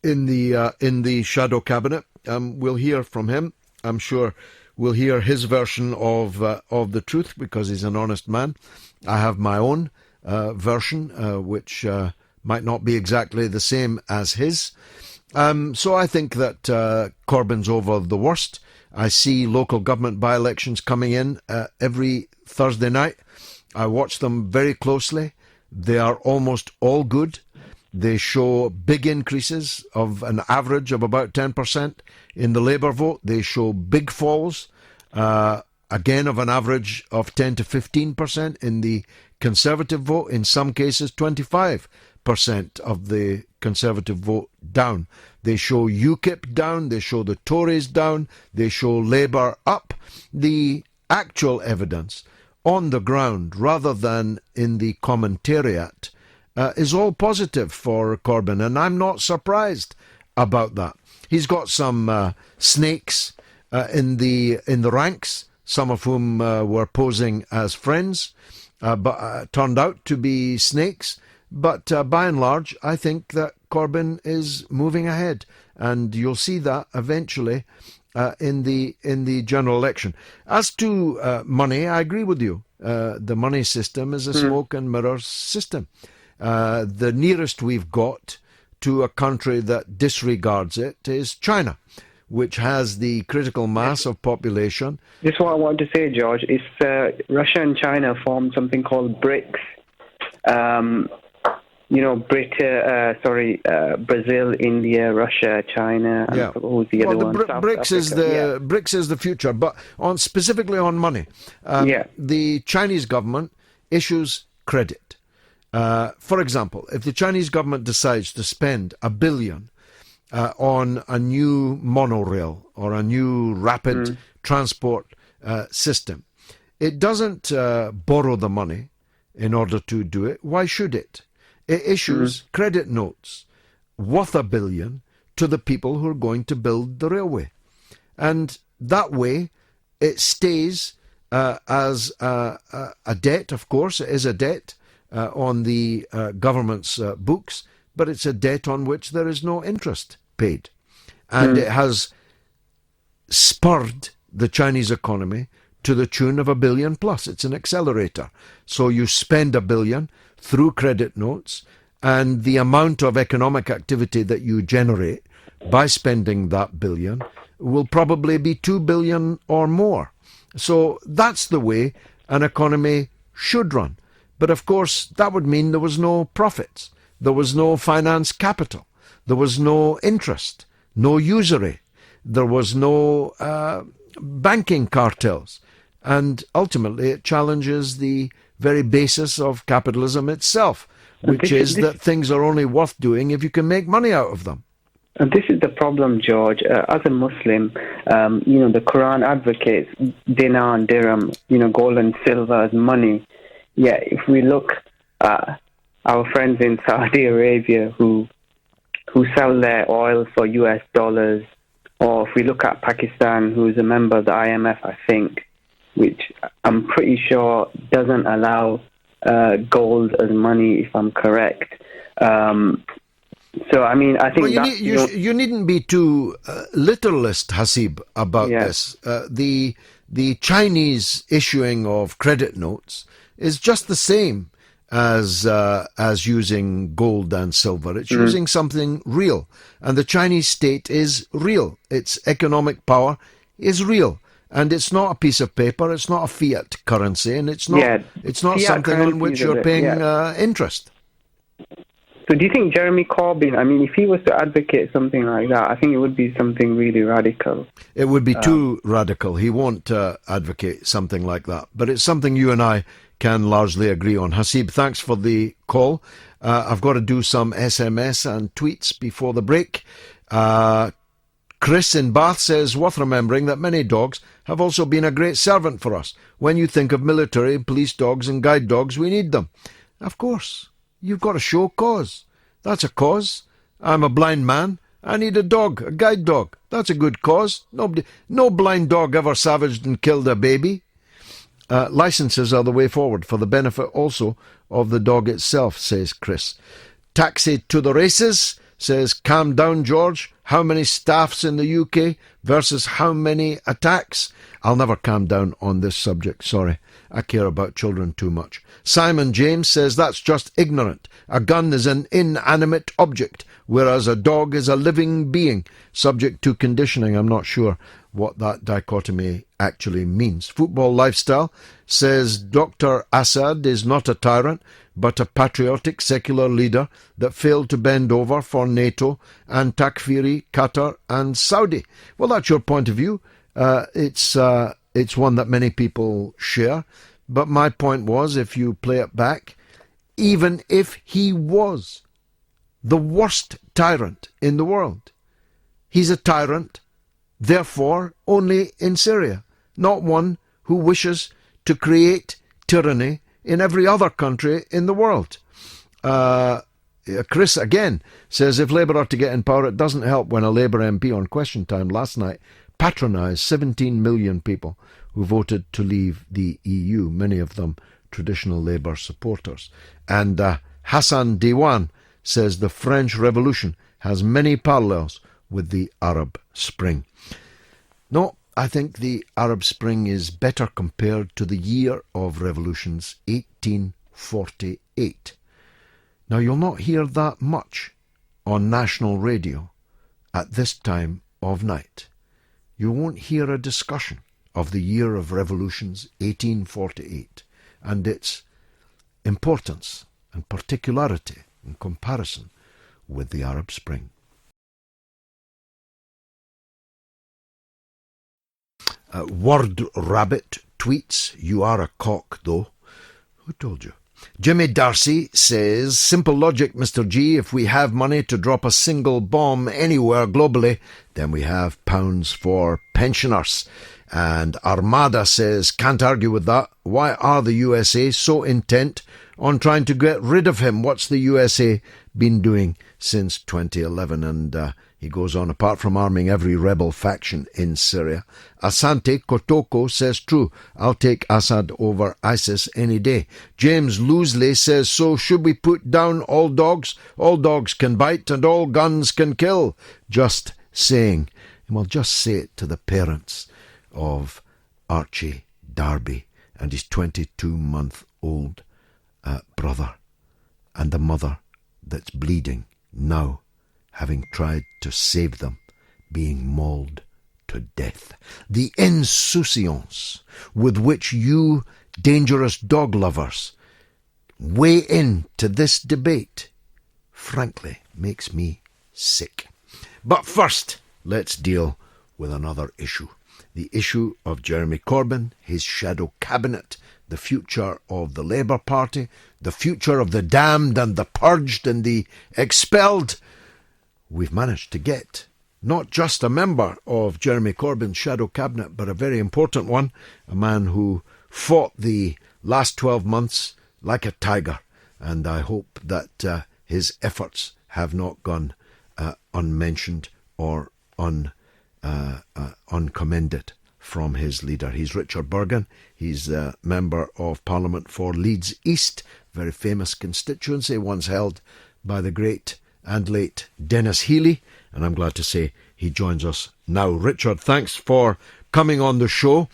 in the shadow cabinet. We'll hear from him. I'm sure we'll hear his version of the truth because he's an honest man. I have my own version, which might not be exactly the same as his. So I think that Corbyn's over the worst. I see local government by-elections coming in every Thursday night. I watch them very closely. They are almost all good. They show big increases of an average of about 10% in the Labour vote. They show big falls, again of an average of 10 to 15% in the Conservative vote. In some cases, 25% of the Conservative vote down. They show UKIP down, they show the Tories down, they show Labour up. The actual evidence on the ground, rather than in the commentariat, is all positive for Corbyn, and I'm not surprised about that. He's got some snakes in the ranks, some of whom were posing as friends, but turned out to be snakes. But by and large, I think that Corbyn is moving ahead, and you'll see that eventually in the general election. As to money, I agree with you. The money system is a smoke and mirrors system. The nearest we've got to a country that disregards it is China, which has the critical mass of population. This is what I want to say, George. Is Russia and China formed something called BRICS. Brazil, India, Russia, China, and who's the other one? BRICS is the future, but specifically on money. The Chinese government issues credit. For example, if the Chinese government decides to spend $1 billion on a new monorail or a new rapid transport system, it doesn't borrow the money in order to do it. Why should it? It issues credit notes worth $1 billion to the people who are going to build the railway. And that way it stays as a debt. Of course, it is a debt on the government's books, but it's a debt on which there is no interest paid. And it has spurred the Chinese economy to the tune of $1 billion plus. It's an accelerator. So you spend $1 billion through credit notes, and the amount of economic activity that you generate by spending that $1 billion will probably be $2 billion or more. So that's the way an economy should run. But of course, that would mean there was no profits, there was no finance capital, there was no interest, no usury, there was no banking cartels. And ultimately, it challenges the very basis of capitalism itself, which is that things are only worth doing if you can make money out of them. And this is the problem, George. As a Muslim, the Quran advocates dinar and dirham, gold and silver as money. Yet, if we look at our friends in Saudi Arabia who sell their oil for US dollars, or if we look at Pakistan, who is a member of the IMF, I think, which I'm pretty sure doesn't allow gold as money, if I'm correct. So, I mean, I think you needn't be too literalist, Hasib, about this. The Chinese issuing of credit notes is just the same as using gold and silver. It's using something real, and the Chinese state is real. Its economic power is real. And it's not a piece of paper, it's not a fiat currency, and it's not something on which you're paying interest. So do you think Jeremy Corbyn, I mean, if he was to advocate something like that, I think it would be something really radical. It would be too radical. He won't advocate something like that. But it's something you and I can largely agree on. Hasib, thanks for the call. I've got to do some SMS and tweets before the break. Chris in Bath says, worth remembering that many dogs have also been a great servant for us. When you think of military, police dogs and guide dogs, we need them. Of course, you've got to show cause. That's a cause. I'm a blind man. I need a dog, a guide dog. That's a good cause. No blind dog ever savaged and killed a baby. Licenses are the way forward for the benefit also of the dog itself, says Chris. Taxi to the races says, calm down, George. How many staffs in the UK versus how many attacks? I'll never calm down on this subject, sorry. I care about children too much. Simon James says, that's just ignorant. A gun is an inanimate object, whereas a dog is a living being, subject to conditioning. I'm not sure what that dichotomy actually means. Football Lifestyle says, Dr. Assad is not a tyrant, but a patriotic secular leader that failed to bend over for NATO and Takfiri, Qatar and Saudi. Well, that's your point of view. It's one that many people share. But my point was, if you play it back, even if he was the worst tyrant in the world, he's a tyrant, therefore, only in Syria, not one who wishes to create tyranny in every other country in the world. Chris, again, says, if Labour are to get in power, it doesn't help when a Labour MP on Question Time last night patronised 17 million people who voted to leave the EU, many of them traditional Labour supporters. And Hassan Diwan says the French Revolution has many parallels with the Arab Spring. No, I think the Arab Spring is better compared to the year of revolutions, 1848. Now, you'll not hear that much on national radio at this time of night. You won't hear a discussion of the year of revolutions, 1848, and its importance and particularity in comparison with the Arab Spring. Word Rabbit tweets, you are a cock, though. Who told you? Jimmy Darcy says, simple logic, Mr. G. If we have money to drop a single bomb anywhere globally, then we have pounds for pensioners. And Armada says, can't argue with that. Why are the USA so intent on trying to get rid of him? What's the USA been doing since 2011? And he goes on, apart from arming every rebel faction in Syria. Asante Kotoko says, true, I'll take Assad over ISIS any day. James Loosley says, so should we put down all dogs? All dogs can bite and all guns can kill. Just saying. And we'll just say it to the parents of Archie Darby and his 22-month-old brother, and the mother that's bleeding now, having tried to save them, being mauled to death. The insouciance with which you dangerous dog lovers weigh in to this debate, frankly, makes me sick. But first, let's deal with another issue. The issue of Jeremy Corbyn, his shadow cabinet, the future of the Labour Party, the future of the damned and the purged and the expelled. We've managed to get not just a member of Jeremy Corbyn's shadow cabinet, but a very important one, a man who fought the last 12 months like a tiger, and I hope that his efforts have not gone unmentioned or uncommended from his leader. He's Richard Burgon. He's a Member of Parliament for Leeds East, very famous constituency, once held by the great and late Dennis Healy, and I'm glad to say he joins us now. Richard, thanks for coming on the show.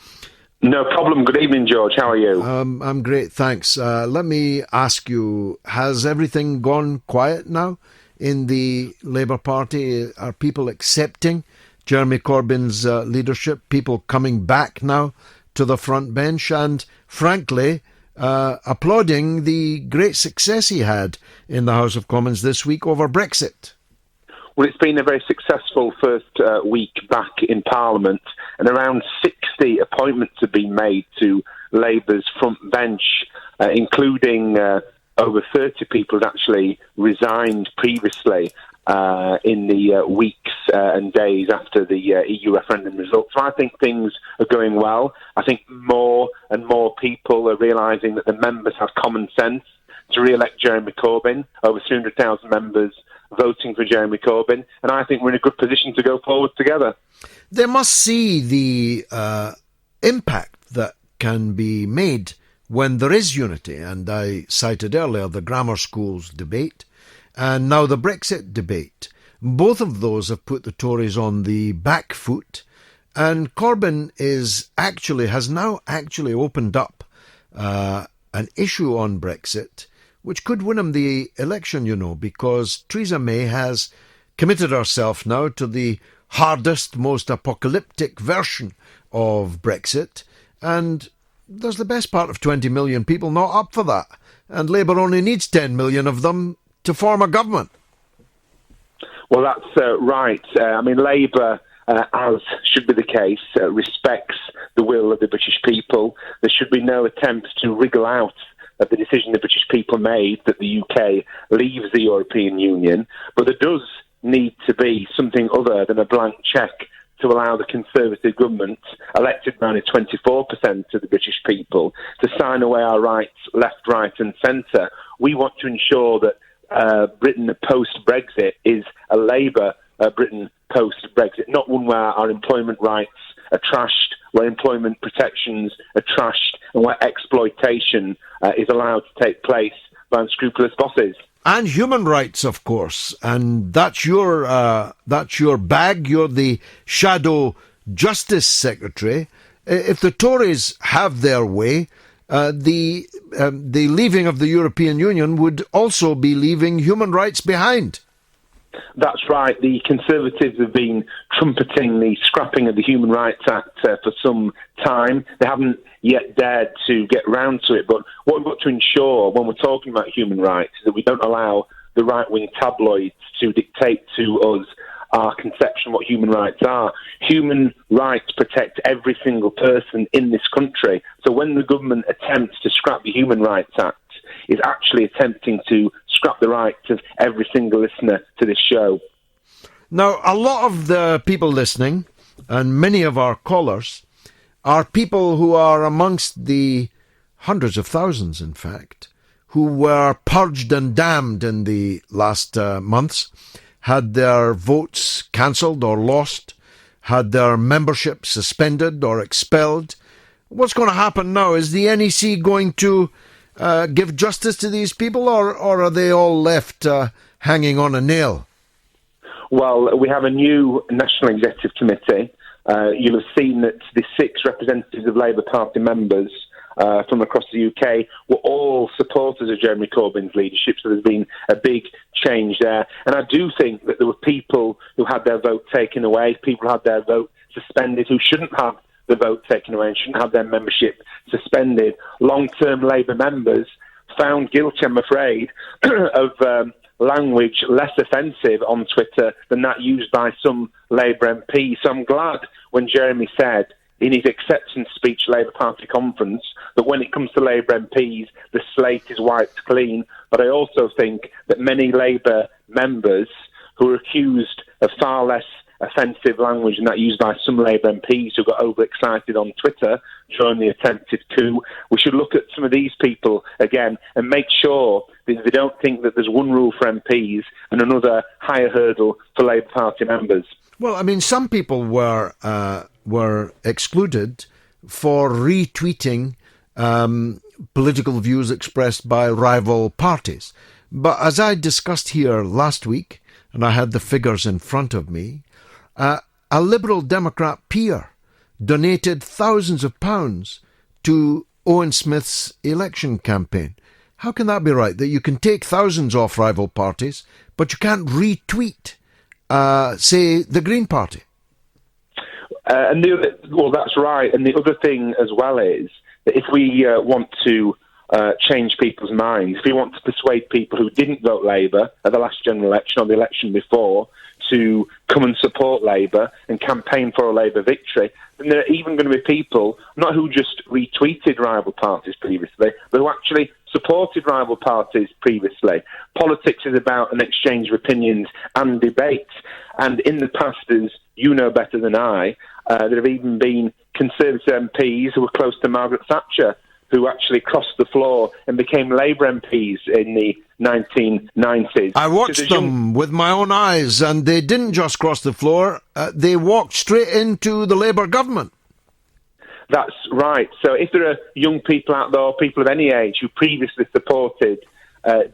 No problem. Good evening, George. How are you? I'm great, thanks. Let me ask you, has everything gone quiet now in the Labour Party? Are people accepting Jeremy Corbyn's leadership, people coming back now to the front bench and, frankly, applauding the great success he had in the House of Commons this week over Brexit? Well, it's been a very successful first week back in Parliament, and around 60 appointments have been made to Labour's front bench, including over 30 people had actually resigned previously in the weeks and days after the EU referendum results. So I think things are going well. I think more and more people are realising that the members have common sense to re-elect Jeremy Corbyn, over 200,000 members voting for Jeremy Corbyn, and I think we're in a good position to go forward together. They must see the impact that can be made when there is unity, and I cited earlier the grammar schools debate and now the Brexit debate. Both of those have put the Tories on the back foot, and Corbyn has now actually opened up an issue on Brexit which could win him the election, because Theresa May has committed herself now to the hardest, most apocalyptic version of Brexit, and there's the best part of 20 million people not up for that, and Labour only needs 10 million of them to form a government. Well, that's right. Labour, as should be the case, respects the will of the British people. There should be no attempt to wriggle out of the decision the British people made that the UK leaves the European Union, but there does need to be something other than a blank cheque to allow the Conservative government, elected by only 24% of the British people, to sign away our rights left, right and centre. We want to ensure that Britain post-Brexit is a Labour Britain post-Brexit, not one where our employment rights are trashed, where employment protections are trashed, and where exploitation is allowed to take place by unscrupulous bosses. And human rights, of course, and that's your bag. You're the shadow justice secretary. If the Tories have their way, the leaving of the European Union would also be leaving human rights behind. That's right. The Conservatives have been trumpeting the scrapping of the Human Rights Act for some time. They haven't yet dared to get round to it. But what we've got to ensure when we're talking about human rights is that we don't allow the right-wing tabloids to dictate to us our conception of what human rights are. Human rights protect every single person in this country. So when the government attempts to scrap the Human Rights Act, is actually attempting to scrap the rights of every single listener to this show. Now, a lot of the people listening, and many of our callers, are people who are amongst the hundreds of thousands, in fact, who were purged and damned in the last months, had their votes cancelled or lost, had their membership suspended or expelled. What's going to happen now? Is the NEC going to give justice to these people, or are they all left hanging on a nail? Well, we have a new National Executive Committee. You'll have seen that the 6 representatives of Labour Party members from across the UK were all supporters of Jeremy Corbyn's leadership, so there's been a big change there. And I do think that there were people who had their vote taken away, people who had their vote suspended who shouldn't have the vote taken away and shouldn't have their membership suspended. Long-term Labour members found guilty, I'm afraid, of language less offensive on Twitter than that used by some Labour MPs. So I'm glad when Jeremy said in his acceptance speech Labour Party conference that when it comes to Labour MPs, the slate is wiped clean. But I also think that many Labour members who are accused of far less offensive language than that used by some Labour MPs who got overexcited on Twitter during the attempted coup. We should look at some of these people again and make sure that they don't think that there's one rule for MPs and another higher hurdle for Labour Party members. Well, some people were excluded for retweeting political views expressed by rival parties. But as I discussed here last week, and I had the figures in front of me, a Liberal Democrat peer donated thousands of pounds to Owen Smith's election campaign. How can that be right, that you can take thousands off rival parties, but you can't retweet, say, the Green Party? Well, that's right. And the other thing as well is that if we want to change people's minds, if we want to persuade people who didn't vote Labour at the last general election or the election before to come and support Labour and campaign for a Labour victory, then there are even going to be people, not who just retweeted rival parties previously, but who actually supported rival parties previously. Politics is about an exchange of opinions and debate. And in the past, as you know better than I, there have even been Conservative MPs who were close to Margaret Thatcher who actually crossed the floor and became Labour MPs in the 1990s. I watched them with my own eyes, and they didn't just cross the floor, they walked straight into the Labour government. That's right. So if there are young people out there, people of any age, who previously supported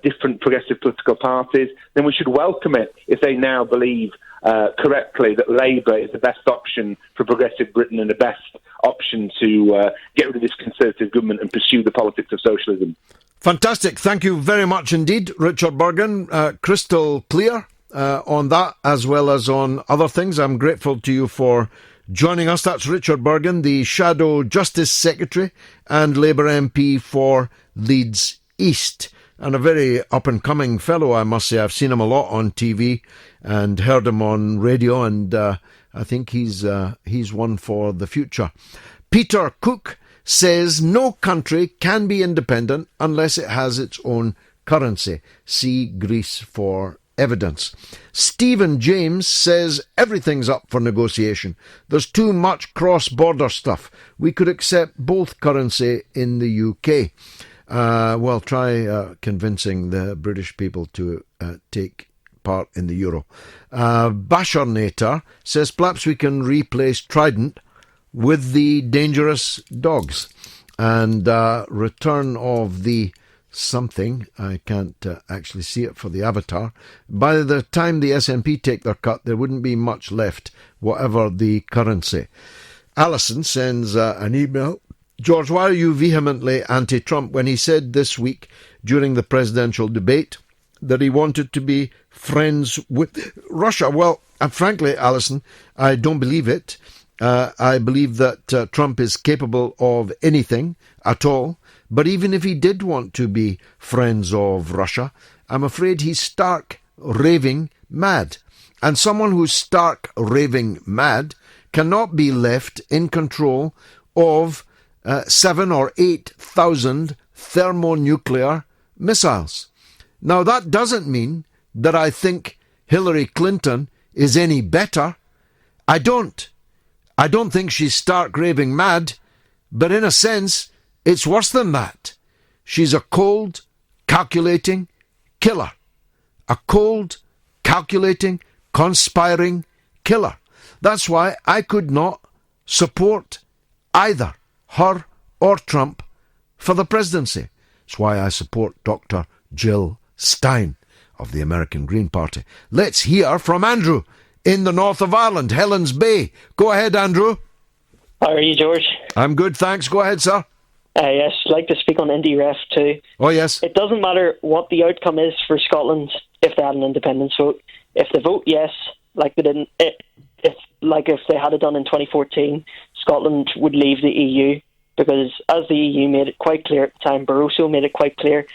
different progressive political parties, then we should welcome it if they now believe correctly that Labour is the best option for progressive Britain and the best option to get rid of this Conservative government and pursue the politics of socialism. Fantastic. Thank you very much indeed, Richard Bergen. Crystal clear on that as well as on other things. I'm grateful to you for joining us. That's Richard Bergen, the Shadow Justice Secretary and Labour MP for Leeds East. And a very up-and-coming fellow, I must say. I've seen him a lot on TV and heard him on radio, and I think he's one for the future. Peter Cook says no country can be independent unless it has its own currency. See Greece for evidence. Stephen James says everything's up for negotiation. There's too much cross-border stuff. We could accept both currency in the UK. Well, try convincing the British people to take part in the euro. Basharnator says perhaps we can replace Trident with the dangerous dogs. And return of the something, I can't actually see it for the avatar. By the time the SNP take their cut, there wouldn't be much left, whatever the currency. Alison sends an email. George, why are you vehemently anti-Trump when he said this week during the presidential debate that he wanted to be friends with Russia? Well, frankly, Alison, I don't believe it. I believe that Trump is capable of anything at all. But even if he did want to be friends of Russia, I'm afraid he's stark raving mad. And someone who's stark raving mad cannot be left in control of 7,000 or 8,000 thermonuclear missiles. Now, that doesn't mean that I think Hillary Clinton is any better. I don't think she's stark raving mad, but in a sense, it's worse than that. She's a cold, calculating killer. A cold, calculating, conspiring killer. That's why I could not support either her or Trump for the presidency. That's why I support Dr. Jill Stein of the American Green Party. Let's hear from Andrew in the north of Ireland, Helens Bay. Go ahead, Andrew. How are you, George? I'm good, thanks. Go ahead, sir. Yes, I'd like to speak on Indie Ref too. Oh, yes. It doesn't matter what the outcome is for Scotland if they had an independence vote. If they vote yes, like they didn't, if they had it done in 2014, Scotland would leave the EU, because as the EU made it quite clear at the time, Barroso made it quite clear,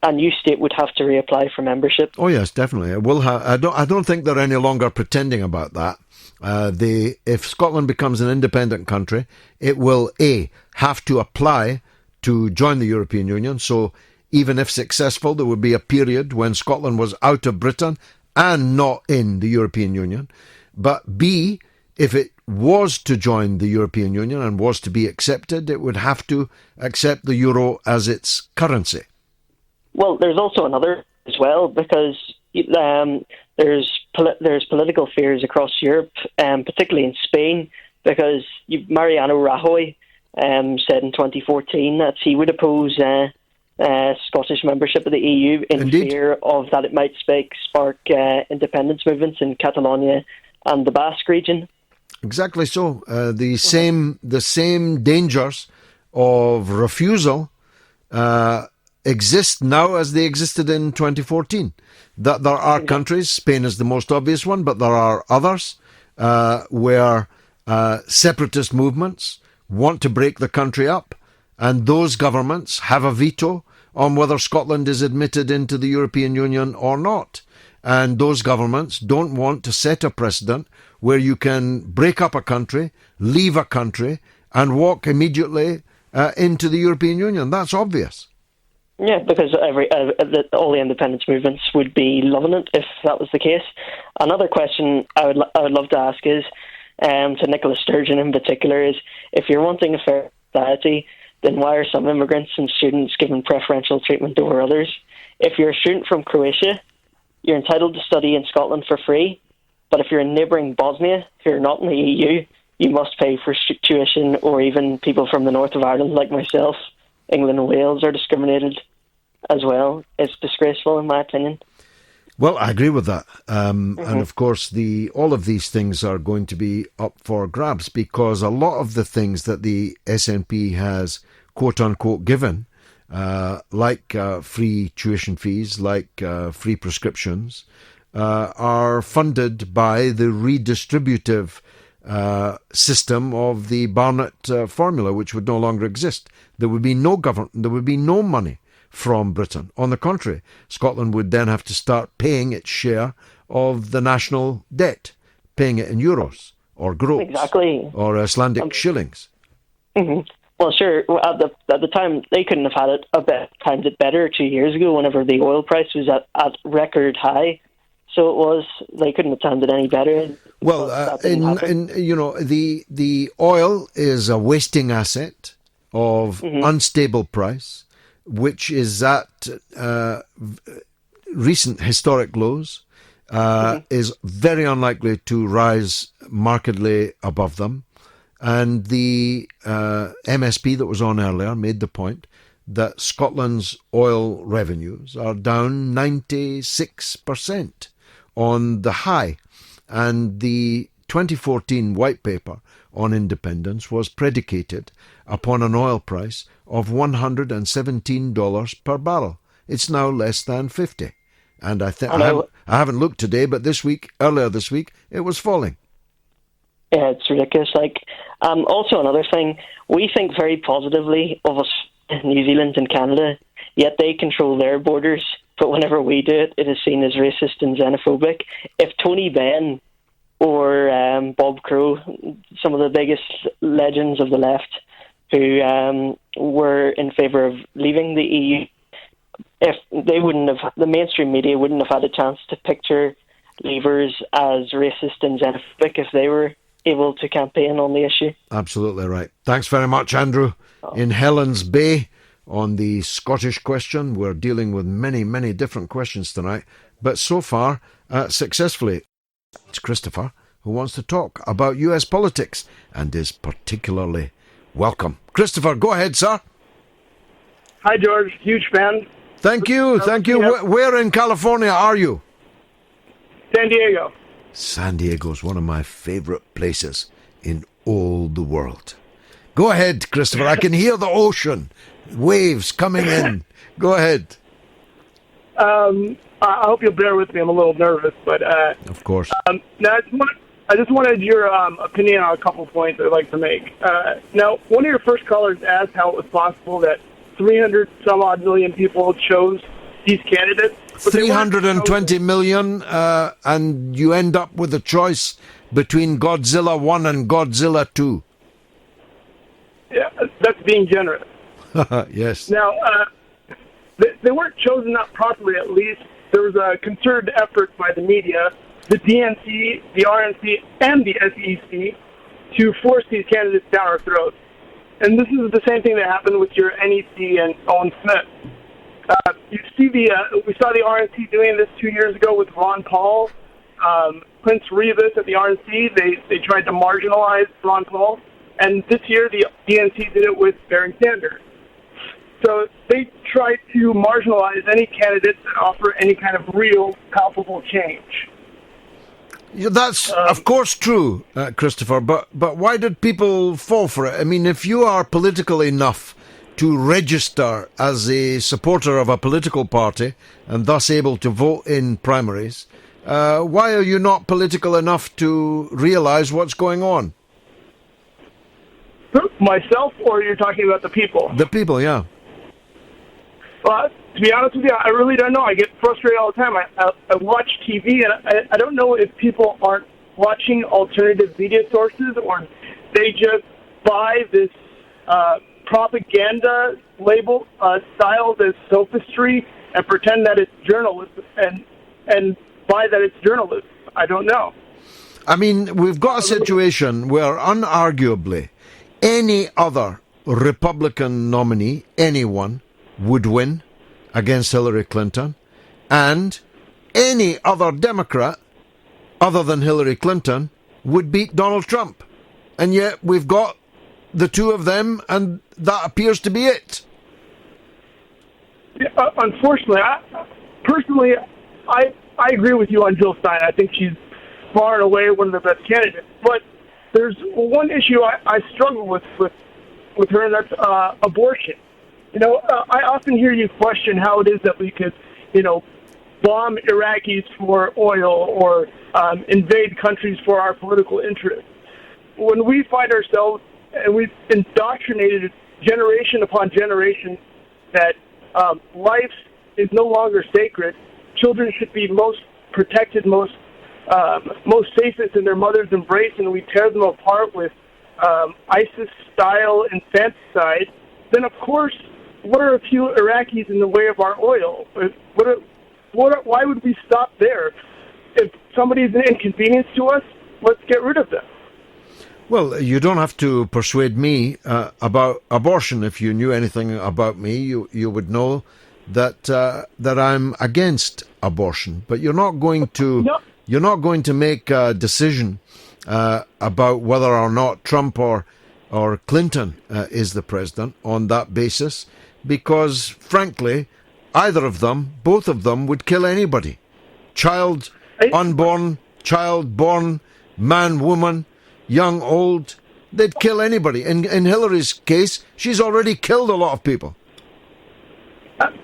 a new state would have to reapply for membership. Oh yes, definitely. I don't think they're any longer pretending about that. If Scotland becomes an independent country, it will have to apply to join the European Union. So even if successful, there would be a period when Scotland was out of Britain and not in the European Union. But B, if it was to join the European Union and was to be accepted, it would have to accept the euro as its currency. Well, there's also another as well, because there's political fears across Europe, particularly in Spain, because Mariano Rajoy said in 2014 that he would oppose Scottish membership of the EU in fear of that it might spark independence movements in Catalonia and the Basque region. Exactly so. The same dangers of refusal exist now as they existed in 2014. That there are countries, Spain is the most obvious one, but there are others where separatist movements want to break the country up, and those governments have a veto on whether Scotland is admitted into the European Union or not. And those governments don't want to set a precedent where you can break up a country, leave a country, and walk immediately into the European Union. That's obvious. Yeah, because all the independence movements would be loving it if that was the case. Another question I would love to ask is, to Nicola Sturgeon in particular, is if you're wanting a fair society, then why are some immigrants and students given preferential treatment over others? If you're a student from Croatia, you're entitled to study in Scotland for free, but if you're in neighbouring Bosnia, who are not in the EU, you must pay for tuition, or even people from the north of Ireland like myself, England and Wales are discriminated as well. It's disgraceful, in my opinion. Well, I agree with that. And of course, all of these things are going to be up for grabs, because a lot of the things that the SNP has, quote unquote, given, like free tuition fees, like free prescriptions, are funded by the redistributive system of the Barnett formula, which would no longer exist. There would be no government, there would be no money from Britain. On the contrary, Scotland would then have to start paying its share of the national debt, paying it in euros or groats, exactly, or Icelandic shillings. Mm-hmm. Well, sure. At the time, they couldn't have had it timed it better 2 years ago, whenever the oil price was at record high. So it was, they couldn't have timed it any better. Well, the oil is a wasting asset of unstable price, which is at recent historic lows, is very unlikely to rise markedly above them. And the MSP that was on earlier made the point that Scotland's oil revenues are down 96% on the high. And the 2014 white paper on independence was predicated upon an oil price of $117 per barrel. It's now less than 50. And I haven't looked today, but earlier this week, it was falling. Yeah, it's ridiculous. Also another thing, we think very positively of us, New Zealand and Canada, yet they control their borders. But whenever we do it, it is seen as racist and xenophobic. If Tony Benn or Bob Crow, some of the biggest legends of the left, who were in favour of leaving the EU, if they the mainstream media wouldn't have had a chance to picture leavers as racist and xenophobic if they were able to campaign on the issue. Absolutely right. Thanks very much, Andrew. In Helens Bay, on the Scottish question, we're dealing with many, many different questions tonight, but so far, successfully. It's Christopher, who wants to talk about US politics and is particularly welcome. Christopher, go ahead, sir. Hi, George. Huge fan. Thank you. Where in California are you? San Diego. San Diego's one of my favourite places in all the world. Go ahead, Christopher. I can hear the ocean, waves coming in. Go ahead. I hope you'll bear with me. I'm a little nervous, but of course. Now I just wanted your opinion on a couple points I'd like to make. Now, one of your first callers asked how it was possible that 300 some odd million people chose these candidates. 320 million, and you end up with a choice between Godzilla 1 and Godzilla 2. Yeah, that's being generous. Yes. Now, they weren't chosen up properly, at least. There was a concerted effort by the media, the DNC, the RNC, and the SEC to force these candidates down our throats. And this is the same thing that happened with your NEC and Owen Smith. We saw the RNC doing this 2 years ago with Ron Paul, Prince Rebus at the RNC. They tried to marginalize Ron Paul, and this year the DNC did it with Bernie Sanders. So they try to marginalize any candidates that offer any kind of real, palpable change. Yeah, that's, of course, true, Christopher, but why did people fall for it? I mean, if you are political enough to register as a supporter of a political party and thus able to vote in primaries, why are you not political enough to realise what's going on? Myself, or you're talking about the people? The people, yeah. Well, to be honest with you, I really don't know. I get frustrated all the time. I watch TV, and I don't know if people aren't watching alternative media sources or they just buy this propaganda label styled as sophistry and pretend that it's journalism and buy that it's journalism. I don't know. I mean, we've got a situation where unarguably any other Republican nominee, anyone, would win against Hillary Clinton, and any other Democrat other than Hillary Clinton would beat Donald Trump. And yet we've got the two of them, and that appears to be it. Yeah, unfortunately, I agree with you on Jill Stein. I think she's far and away one of the best candidates. But there's one issue I struggle with her, and that's abortion. I often hear you question how it is that we could, bomb Iraqis for oil or invade countries for our political interests. When we find ourselves, and we've indoctrinated generation upon generation that life is no longer sacred, children should be most protected, most safest in their mother's embrace, and we tear them apart with ISIS-style infanticide, then of course, what are a few Iraqis in the way of our oil? Why would we stop there? If somebody's an inconvenience to us, let's get rid of them. Well, you don't have to persuade me about abortion. If you knew anything about me, you would know that I'm against abortion. But you're not going to make a decision about whether or not Trump or Clinton is the president on that basis, because frankly, either of them, both of them, would kill anybody. Child, unborn, child, born, man, woman, young, old, they'd kill anybody. In Hillary's case, she's already killed a lot of people.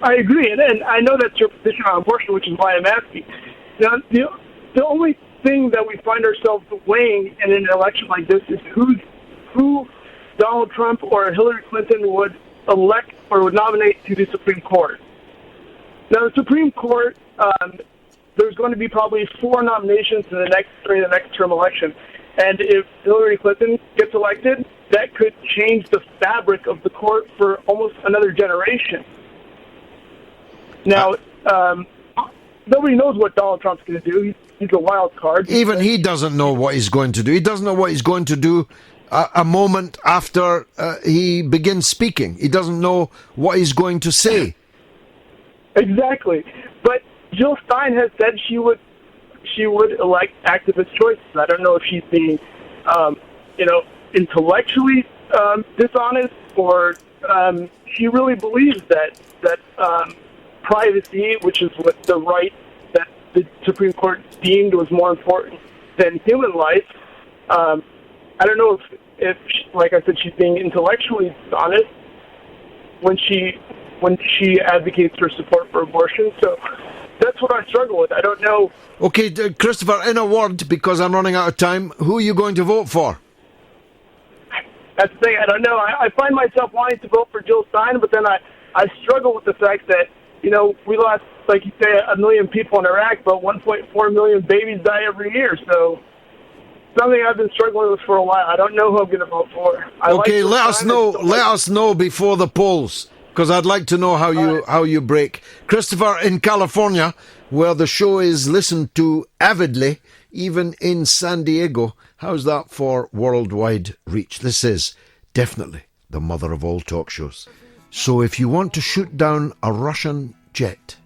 I agree, and I know that's your position on abortion, which is why I'm asking. Now, the only thing that we find ourselves weighing in an election like this is who Donald Trump or Hillary Clinton would elect or would nominate to the Supreme Court. Now, the Supreme Court, there's going to be probably 4 nominations during the next term election. And if Hillary Clinton gets elected, that could change the fabric of the court for almost another generation. Now, nobody knows what Donald Trump's going to do. He's a wild card. Even he doesn't know what he's going to do. He doesn't know what he's going to do a moment after he begins speaking. He doesn't know what he's going to say. Exactly. But Jill Stein has said she would elect activist choices. I don't know if she's being, intellectually dishonest, or she really believes that privacy, which is what the right that the Supreme Court deemed was more important than human life. I don't know if like I said, she's being intellectually dishonest when she advocates for support for abortion. So that's what I struggle with. I don't know. Okay, Christopher, in a word, because I'm running out of time, who are you going to vote for? That's the thing. I don't know. I find myself wanting to vote for Jill Stein, but then I struggle with the fact that, we lost, like you say, 1 million people in Iraq, but 1.4 million babies die every year. So something I've been struggling with for a while. I don't know who I'm going to vote for. Let us know before the polls, because I'd like to know how you break. Christopher, in California, where the show is listened to avidly, even in San Diego, how's that for worldwide reach? This is definitely the mother of all talk shows. So if you want to shoot down a Russian jet,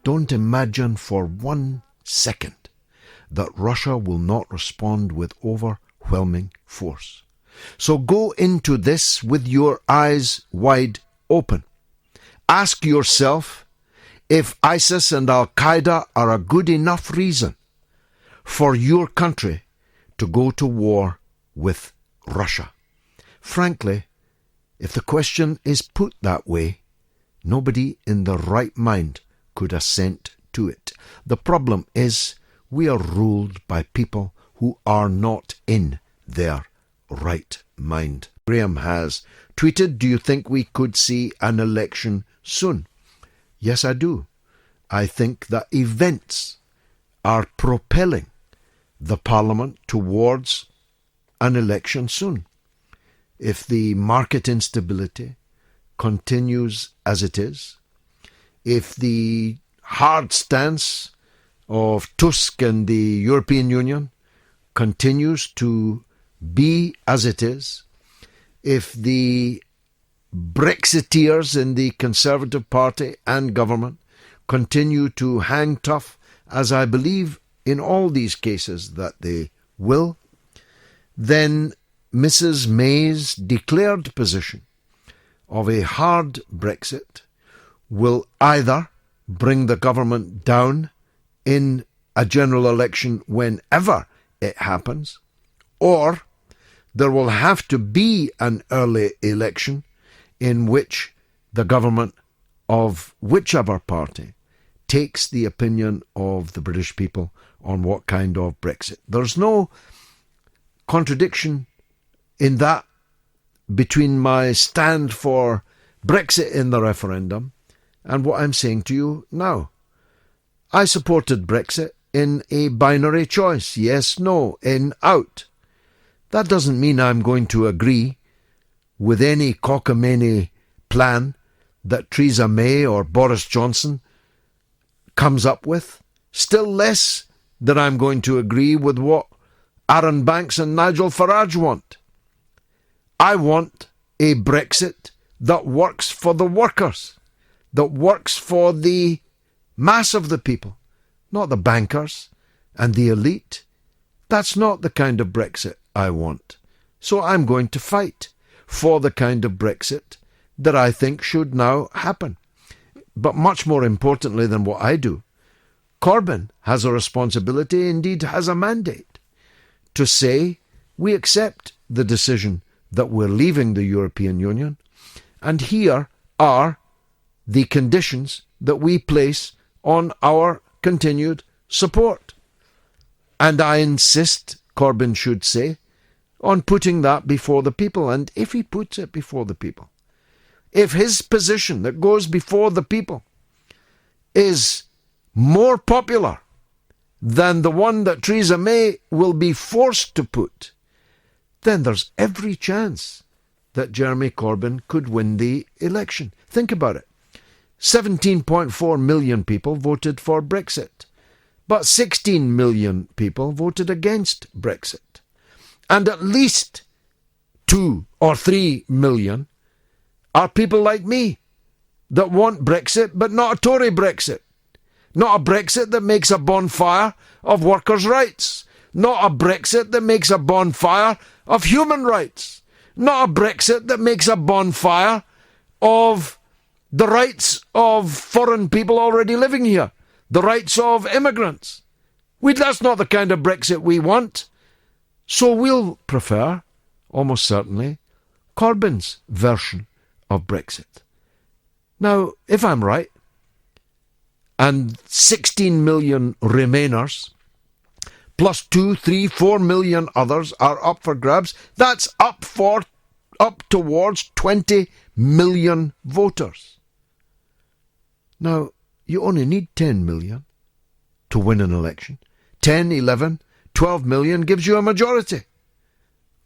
don't imagine for 1 second that Russia will not respond with overwhelming force. So go into this with your eyes wide open. Ask yourself if ISIS and Al-Qaeda are a good enough reason for your country to go to war with Russia. Frankly, if the question is put that way, nobody in their right mind could assent to it. The problem is we are ruled by people who are not in their right mind. Graham has tweeted, do you think we could see an election soon? Yes, I do. I think that events are propelling the Parliament towards an election soon. if the market instability continues as it is, if the hard stance of Tusk and the European Union continues to be as it is, if the Brexiteers in the Conservative Party and government continue to hang tough, as I believe in all these cases that they will, then Mrs. May's declared position of a hard Brexit will either bring the government down in a general election whenever it happens, or there will have to be an early election in which the government of whichever party takes the opinion of the British people on what kind of Brexit. There's no contradiction in that between my stand for Brexit in the referendum and what I'm saying to you now. I supported Brexit in a binary choice, yes, no, in, out. That doesn't mean I'm going to agree with any cockamamie plan that Theresa May or Boris Johnson comes up with, still less that I'm going to agree with what Aaron Banks and Nigel Farage want. I want a Brexit that works for the workers, that works for the mass of the people, not the bankers and the elite. That's not the kind of Brexit I want. So I'm going to fight for the kind of Brexit that I think should now happen. But much more importantly than what I do, Corbyn has a responsibility, indeed has a mandate, to say we accept the decision that we're leaving the European Union, and here are the conditions that we place on our continued support. And I insist, Corbyn should say, on putting that before the people. And if he puts it before the people, if his position that goes before the people is more popular than the one that Theresa May will be forced to put, then there's every chance that Jeremy Corbyn could win the election. Think about it. 17.4 million people voted for Brexit, but 16 million people voted against Brexit. And at least 2 or 3 million are people like me that want Brexit, but not a Tory Brexit. Not a Brexit that makes a bonfire of workers' rights. Not a Brexit that makes a bonfire of human rights. Not a Brexit that makes a bonfire of the rights of foreign people already living here. The rights of immigrants. That's not the kind of Brexit we want. So we'll prefer, almost certainly, Corbyn's version of Brexit. Now, if I'm right, and 16 million Remainers, plus 2, 3, 4 million others are up for grabs, that's up towards 20 million voters. Now, you only need 10 million to win an election. 10, 11, 12 million gives you a majority.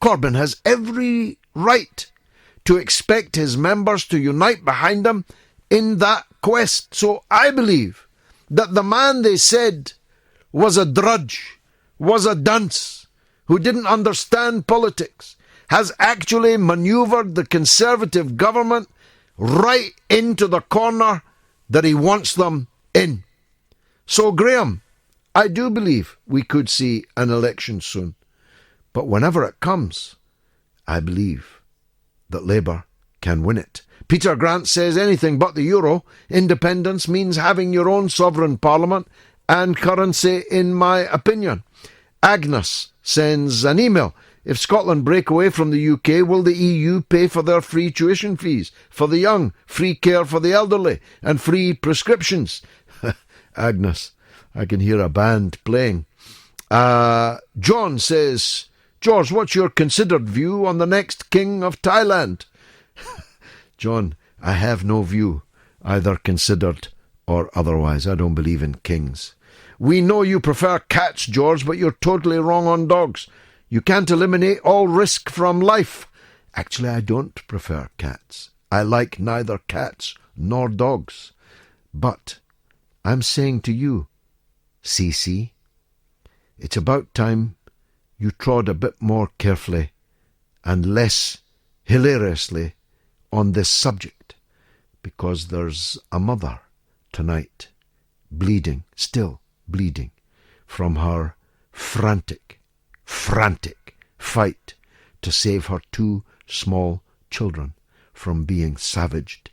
Corbyn has every right to expect his members to unite behind him in that quest. So I believe that the man they said was a drudge, was a dunce, who didn't understand politics, has actually manoeuvred the Conservative government right into the corner that he wants them in. So, Graham, I do believe we could see an election soon. But whenever it comes, I believe that Labour can win it. Peter Grant says anything but the euro. Independence means having your own sovereign parliament and currency, in my opinion. Agnes sends an email. If Scotland break away from the UK, will the EU pay for their free tuition fees for the young, free care for the elderly, and free prescriptions? Agnes, I can hear a band playing. John says, George, what's your considered view on the next king of Thailand? John, I have no view, either considered or otherwise. I don't believe in kings. We know you prefer cats, George, but you're totally wrong on dogs. You can't eliminate all risk from life. Actually, I don't prefer cats. I like neither cats nor dogs. But I'm saying to you, CC, it's about time you trod a bit more carefully and less hilariously on this subject, because there's a mother tonight bleeding, still bleeding, from her frantic fight to save her 2 small children from being savaged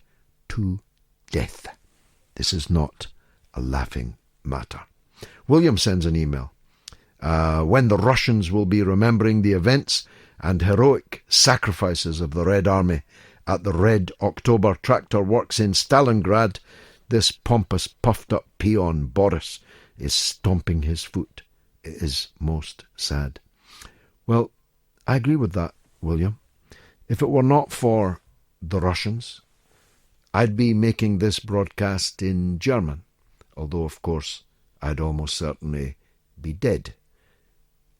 to death. This is not a laughing matter. William sends an email. When the Russians will be remembering the events and heroic sacrifices of the Red Army at the Red October tractor works in Stalingrad, this pompous, puffed-up peon Boris is stomping his foot. It is most sad. Well, I agree with that, William. If it were not for the Russians, I'd be making this broadcast in German, although, of course, I'd almost certainly be dead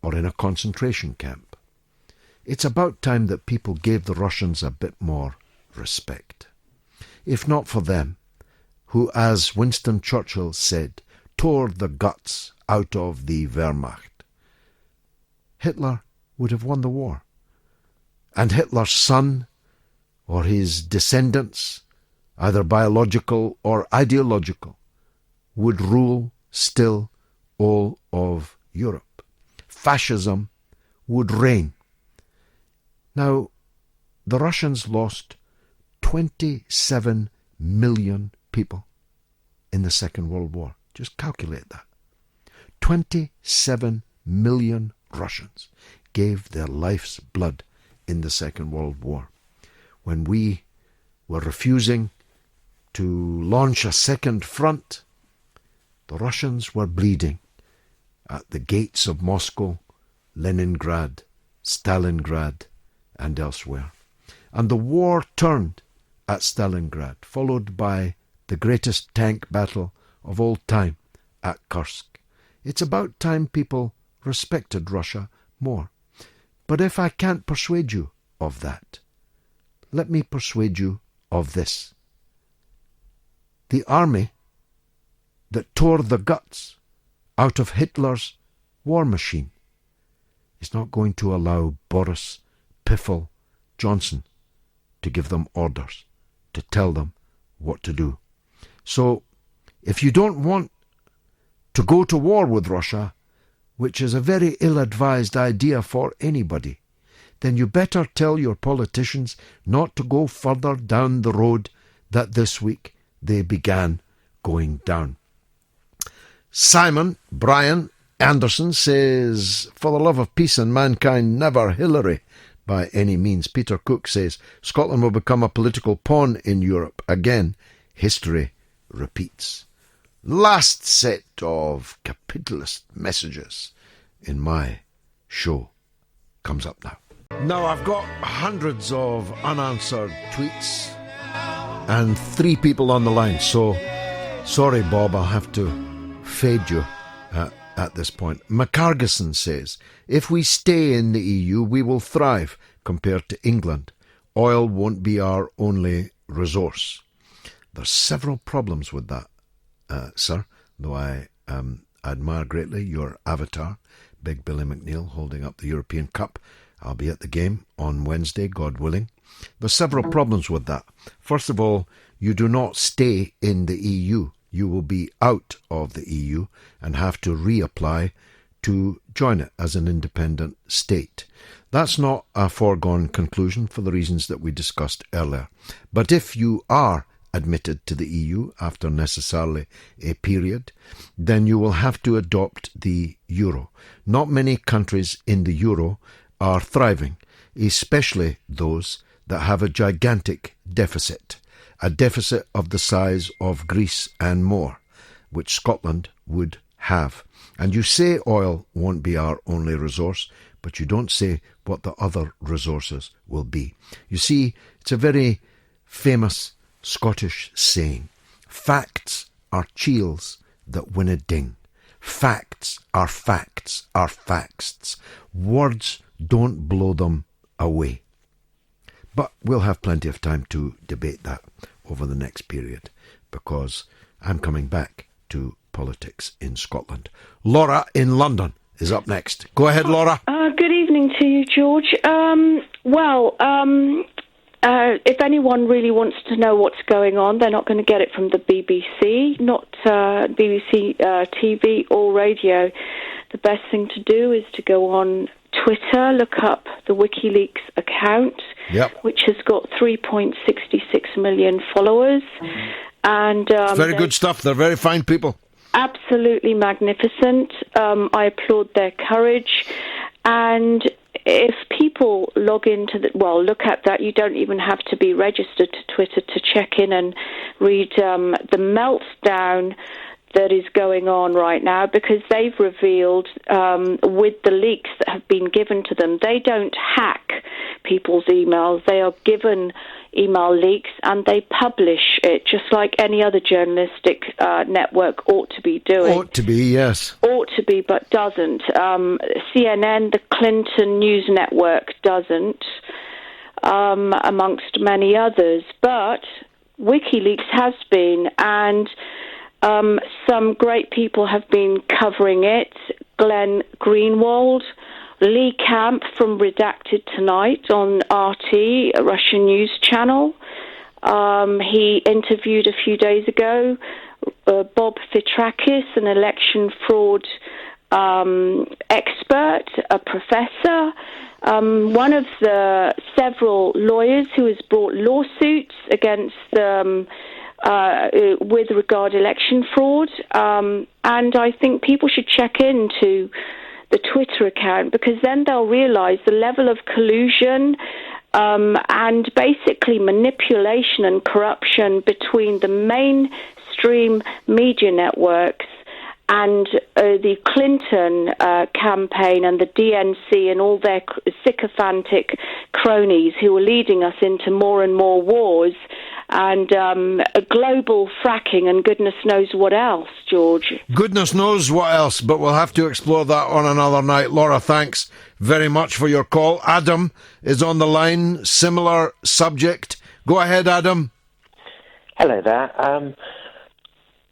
or in a concentration camp. It's about time that people gave the Russians a bit more respect. If not for them, who, as Winston Churchill said, tore the guts out of the Wehrmacht, Hitler would have won the war. And Hitler's son, or his descendants, either biological or ideological, would rule still all of Europe. Fascism would reign. Now, the Russians lost 27 million people in the Second World War. Just calculate that. 27 million Russians gave their life's blood in the Second World War. When we were refusing to launch a second front, the Russians were bleeding at the gates of Moscow, Leningrad, Stalingrad, and elsewhere. And the war turned at Stalingrad, followed by the greatest tank battle of all time at Kursk. It's about time people respected Russia more. But if I can't persuade you of that, let me persuade you of this. The army that tore the guts out of Hitler's war machine is not going to allow Boris Piffle Johnson to give them orders, to tell them what to do. So, if you don't want to go to war with Russia, which is a very ill-advised idea for anybody, then you better tell your politicians not to go further down the road that this week they began going down. Simon Brian Anderson says, for the love of peace and mankind, never Hillary by any means. Peter Cook says, Scotland will become a political pawn in Europe. Again, history repeats. Last set of capitalist messages in my show comes up now. Now, I've got hundreds of unanswered tweets and 3 people on the line, so sorry, Bob, I'll have to fade you at this point. McCargison says, if we stay in the EU, we will thrive compared to England. Oil won't be our only resource. There's several problems with that, sir, though I admire greatly your avatar, Big Billy McNeil, holding up the European Cup. I'll be at the game on Wednesday, God willing. There's several problems with that. First of all, you do not stay in the EU. You will be out of the EU and have to reapply to join it as an independent state. That's not a foregone conclusion for the reasons that we discussed earlier. But if you are admitted to the EU after necessarily a period, then you will have to adopt the euro. Not many countries in the euro are thriving, especially those that have a gigantic deficit, a deficit of the size of Greece and more, which Scotland would have. And you say oil won't be our only resource, but you don't say what the other resources will be. You see, it's a very famous Scottish saying, facts are chiels that win a ding. Facts are facts are facts. Words don't blow them away. But we'll have plenty of time to debate that over the next period, because I'm coming back to politics in Scotland. Laura in London is up next. Go ahead, Laura. Good evening to you, George. If anyone really wants to know what's going on, they're not going to get it from the BBC, not BBC TV or radio. The best thing to do is to go on Twitter, look up the WikiLeaks account, which has got 3.66 million followers. And it's very good stuff. They're very fine people. Absolutely magnificent. I applaud their courage. And if people log into look at that, you don't even have to be registered to Twitter to check in and read the meltdown that is going on right now, because they've revealed with the leaks that have been given to them, they don't hack people's emails. They are given email leaks and they publish it, just like any other journalistic network ought to be doing. Ought to be, yes. Ought to be, but doesn't. CNN, the Clinton News Network, doesn't, amongst many others. But WikiLeaks has been, and some great people have been covering it. Glenn Greenwald, Lee Camp from Redacted Tonight on RT, a Russian news channel. He interviewed a few days ago Bob Fitrakis, an election fraud expert, a professor, one of the several lawyers who has brought lawsuits against with regard to election fraud. And I think people should check into the Twitter account, because then they'll realise the level of collusion and basically manipulation and corruption between the mainstream media networks and the Clinton campaign and the DNC and all their sycophantic cronies who are leading us into more and more wars and a global fracking and goodness knows what else, George. Goodness knows what else, but we'll have to explore that on another night. Laura, thanks very much for your call. Adam is on the line, similar subject. Go ahead, Adam. Hello there.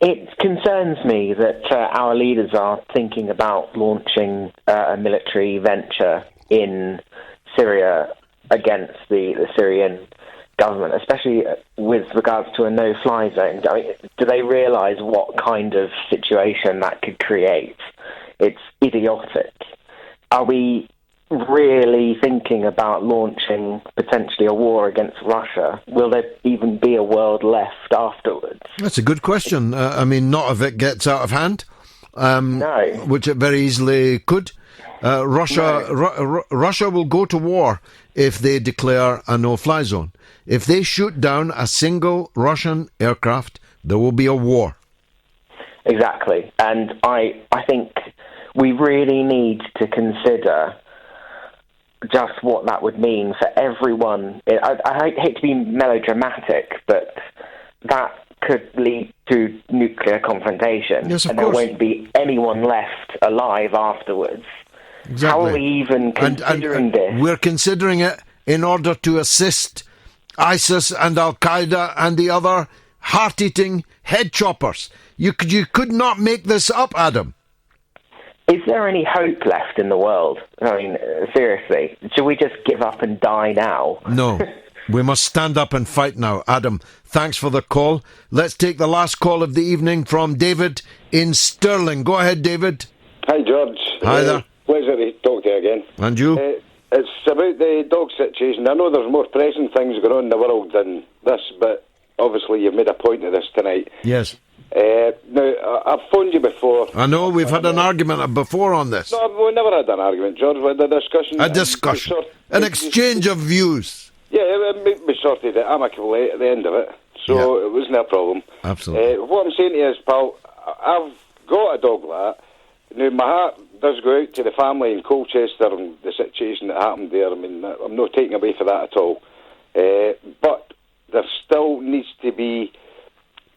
It concerns me that our leaders are thinking about launching a military venture in Syria against the Syrian government, especially with regards to a no-fly zone. I mean, do they realise what kind of situation that could create? It's idiotic. Are we really thinking about launching potentially a war against Russia? Will there even be a world left afterwards? That's a good question. I mean, not if it gets out of hand, no. Which it very easily could. Russia will go to war if they declare a no-fly zone. If they shoot down a single Russian aircraft, there will be a war. Exactly. And I think we really need to consider just what that would mean for everyone. I hate to be melodramatic, but that could lead to nuclear confrontation. Yes, of and course. There won't be anyone left alive afterwards. Exactly. How are we even considering this? We're considering it in order to assist ISIS and Al-Qaeda and the other heart-eating head choppers. You could not make this up, Adam. Is there any hope left in the world? I mean, seriously, should we just give up and die now? No. We must stand up and fight now. Adam, thanks for the call. Let's take the last call of the evening from David in Stirling. Go ahead, David. Hi, George. Hi there. Pleasure to talk to you again. And you? It's about the dog situation. I know there's more pressing things going on in the world than this, but obviously you've made a point of this tonight. Yes. Now, I've phoned you before. I know, we've had an argument before on this. No, we never had an argument, George. We had a discussion. A discussion. An exchange of views. Yeah, we sorted it amicably at the end of it, so it wasn't a problem. Absolutely. What I'm saying to you is, pal, I've got a dog like that. Now, my heart does go out to the family in Colchester and the situation that happened there. I mean, I'm not taking away for that at all. But there still needs to be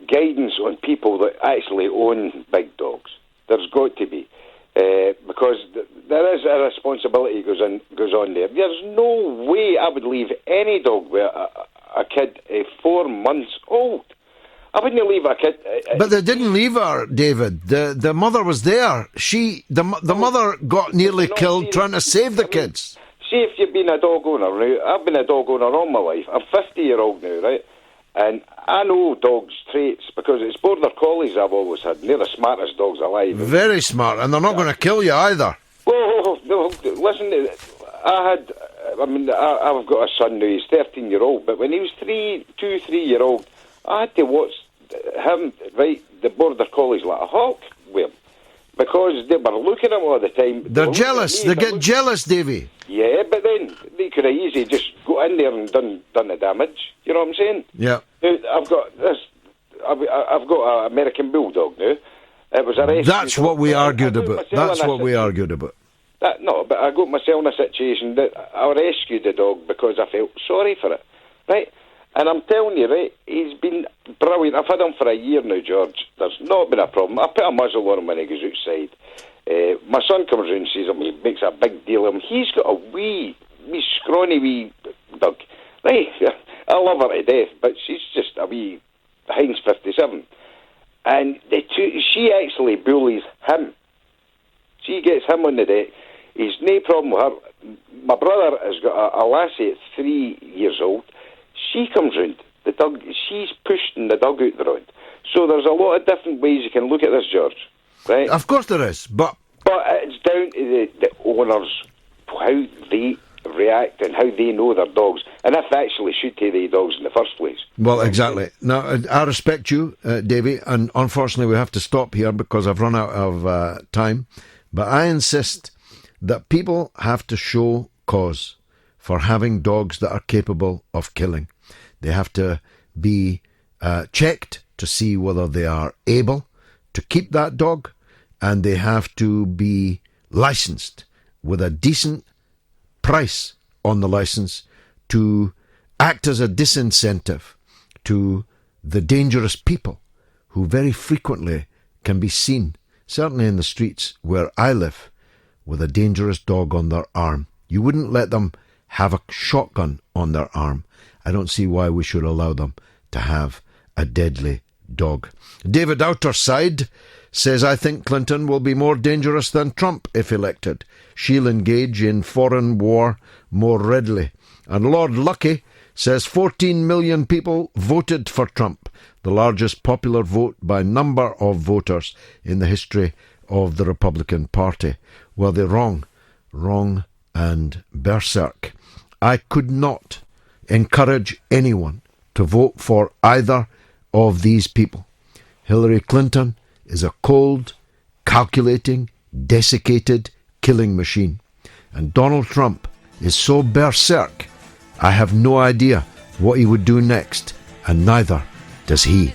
guidance on people that actually own big dogs. There's got to be. because there is a responsibility goes on there. There's no way I would leave any dog with a kid 4 months old. I wouldn't leave a kid. But they didn't leave her, David. The mother was there. The mother got nearly killed trying to save the kids. See, if you've been a dog owner now, I've been a dog owner all my life. I'm 50-year-old now, right? And I know dogs' traits because it's border collies I've always had. And they're the smartest dogs alive. Very smart, and they're not going to kill you either. Well, listen, I've got a son now, he's 13-year-old, but when he was 3-year-old, I had to watch him, right, the border collies like a hawk with him. Because they were looking at him all the time. They're jealous. They get jealous, Davy. Yeah, but then they could have easily just go in there and done the damage. You know what I'm saying? Yeah. Now, I've got an American Bulldog now. It was a rescue. That's what we argued about. That's what we argued about. No, but I got myself in a situation that I rescued the dog because I felt sorry for it, right? And I'm telling you, right, he's been brilliant. I've had him for a year now, George. There's not been a problem. I put a muzzle on him when he goes outside. My son comes round and sees him. He makes a big deal of him. He's got a wee scrawny wee dog. Right, I love her to death, but she's just a wee Heinz 57. And she actually bullies him. She gets him on the deck. He's no problem with her. My brother has got a lassie at 3 years old. She comes round, the dog, she's pushing the dog out the road. So there's a lot of different ways you can look at this, George, right? Of course there is, but it's down to the owners, how they react and how they know their dogs, and if they actually should take the dogs in the first place. Well, exactly. Now, I respect you, Davy, and unfortunately we have to stop here because I've run out of time, but I insist that people have to show cause for having dogs that are capable of killing. They have to be checked to see whether they are able to keep that dog, and they have to be licensed with a decent price on the license to act as a disincentive to the dangerous people who very frequently can be seen, certainly in the streets where I live, with a dangerous dog on their arm. You wouldn't let them have a shotgun on their arm. I don't see why we should allow them to have a deadly dog. David Outerside says, I think Clinton will be more dangerous than Trump if elected. She'll engage in foreign war more readily. And Lord Lucky says 14 million people voted for Trump, the largest popular vote by number of voters in the history of the Republican Party. Well, they're wrong and berserk. I could not encourage anyone to vote for either of these people. Hillary Clinton is a cold, calculating, desiccated killing machine. And Donald Trump is so berserk, I have no idea what he would do next, and neither does he.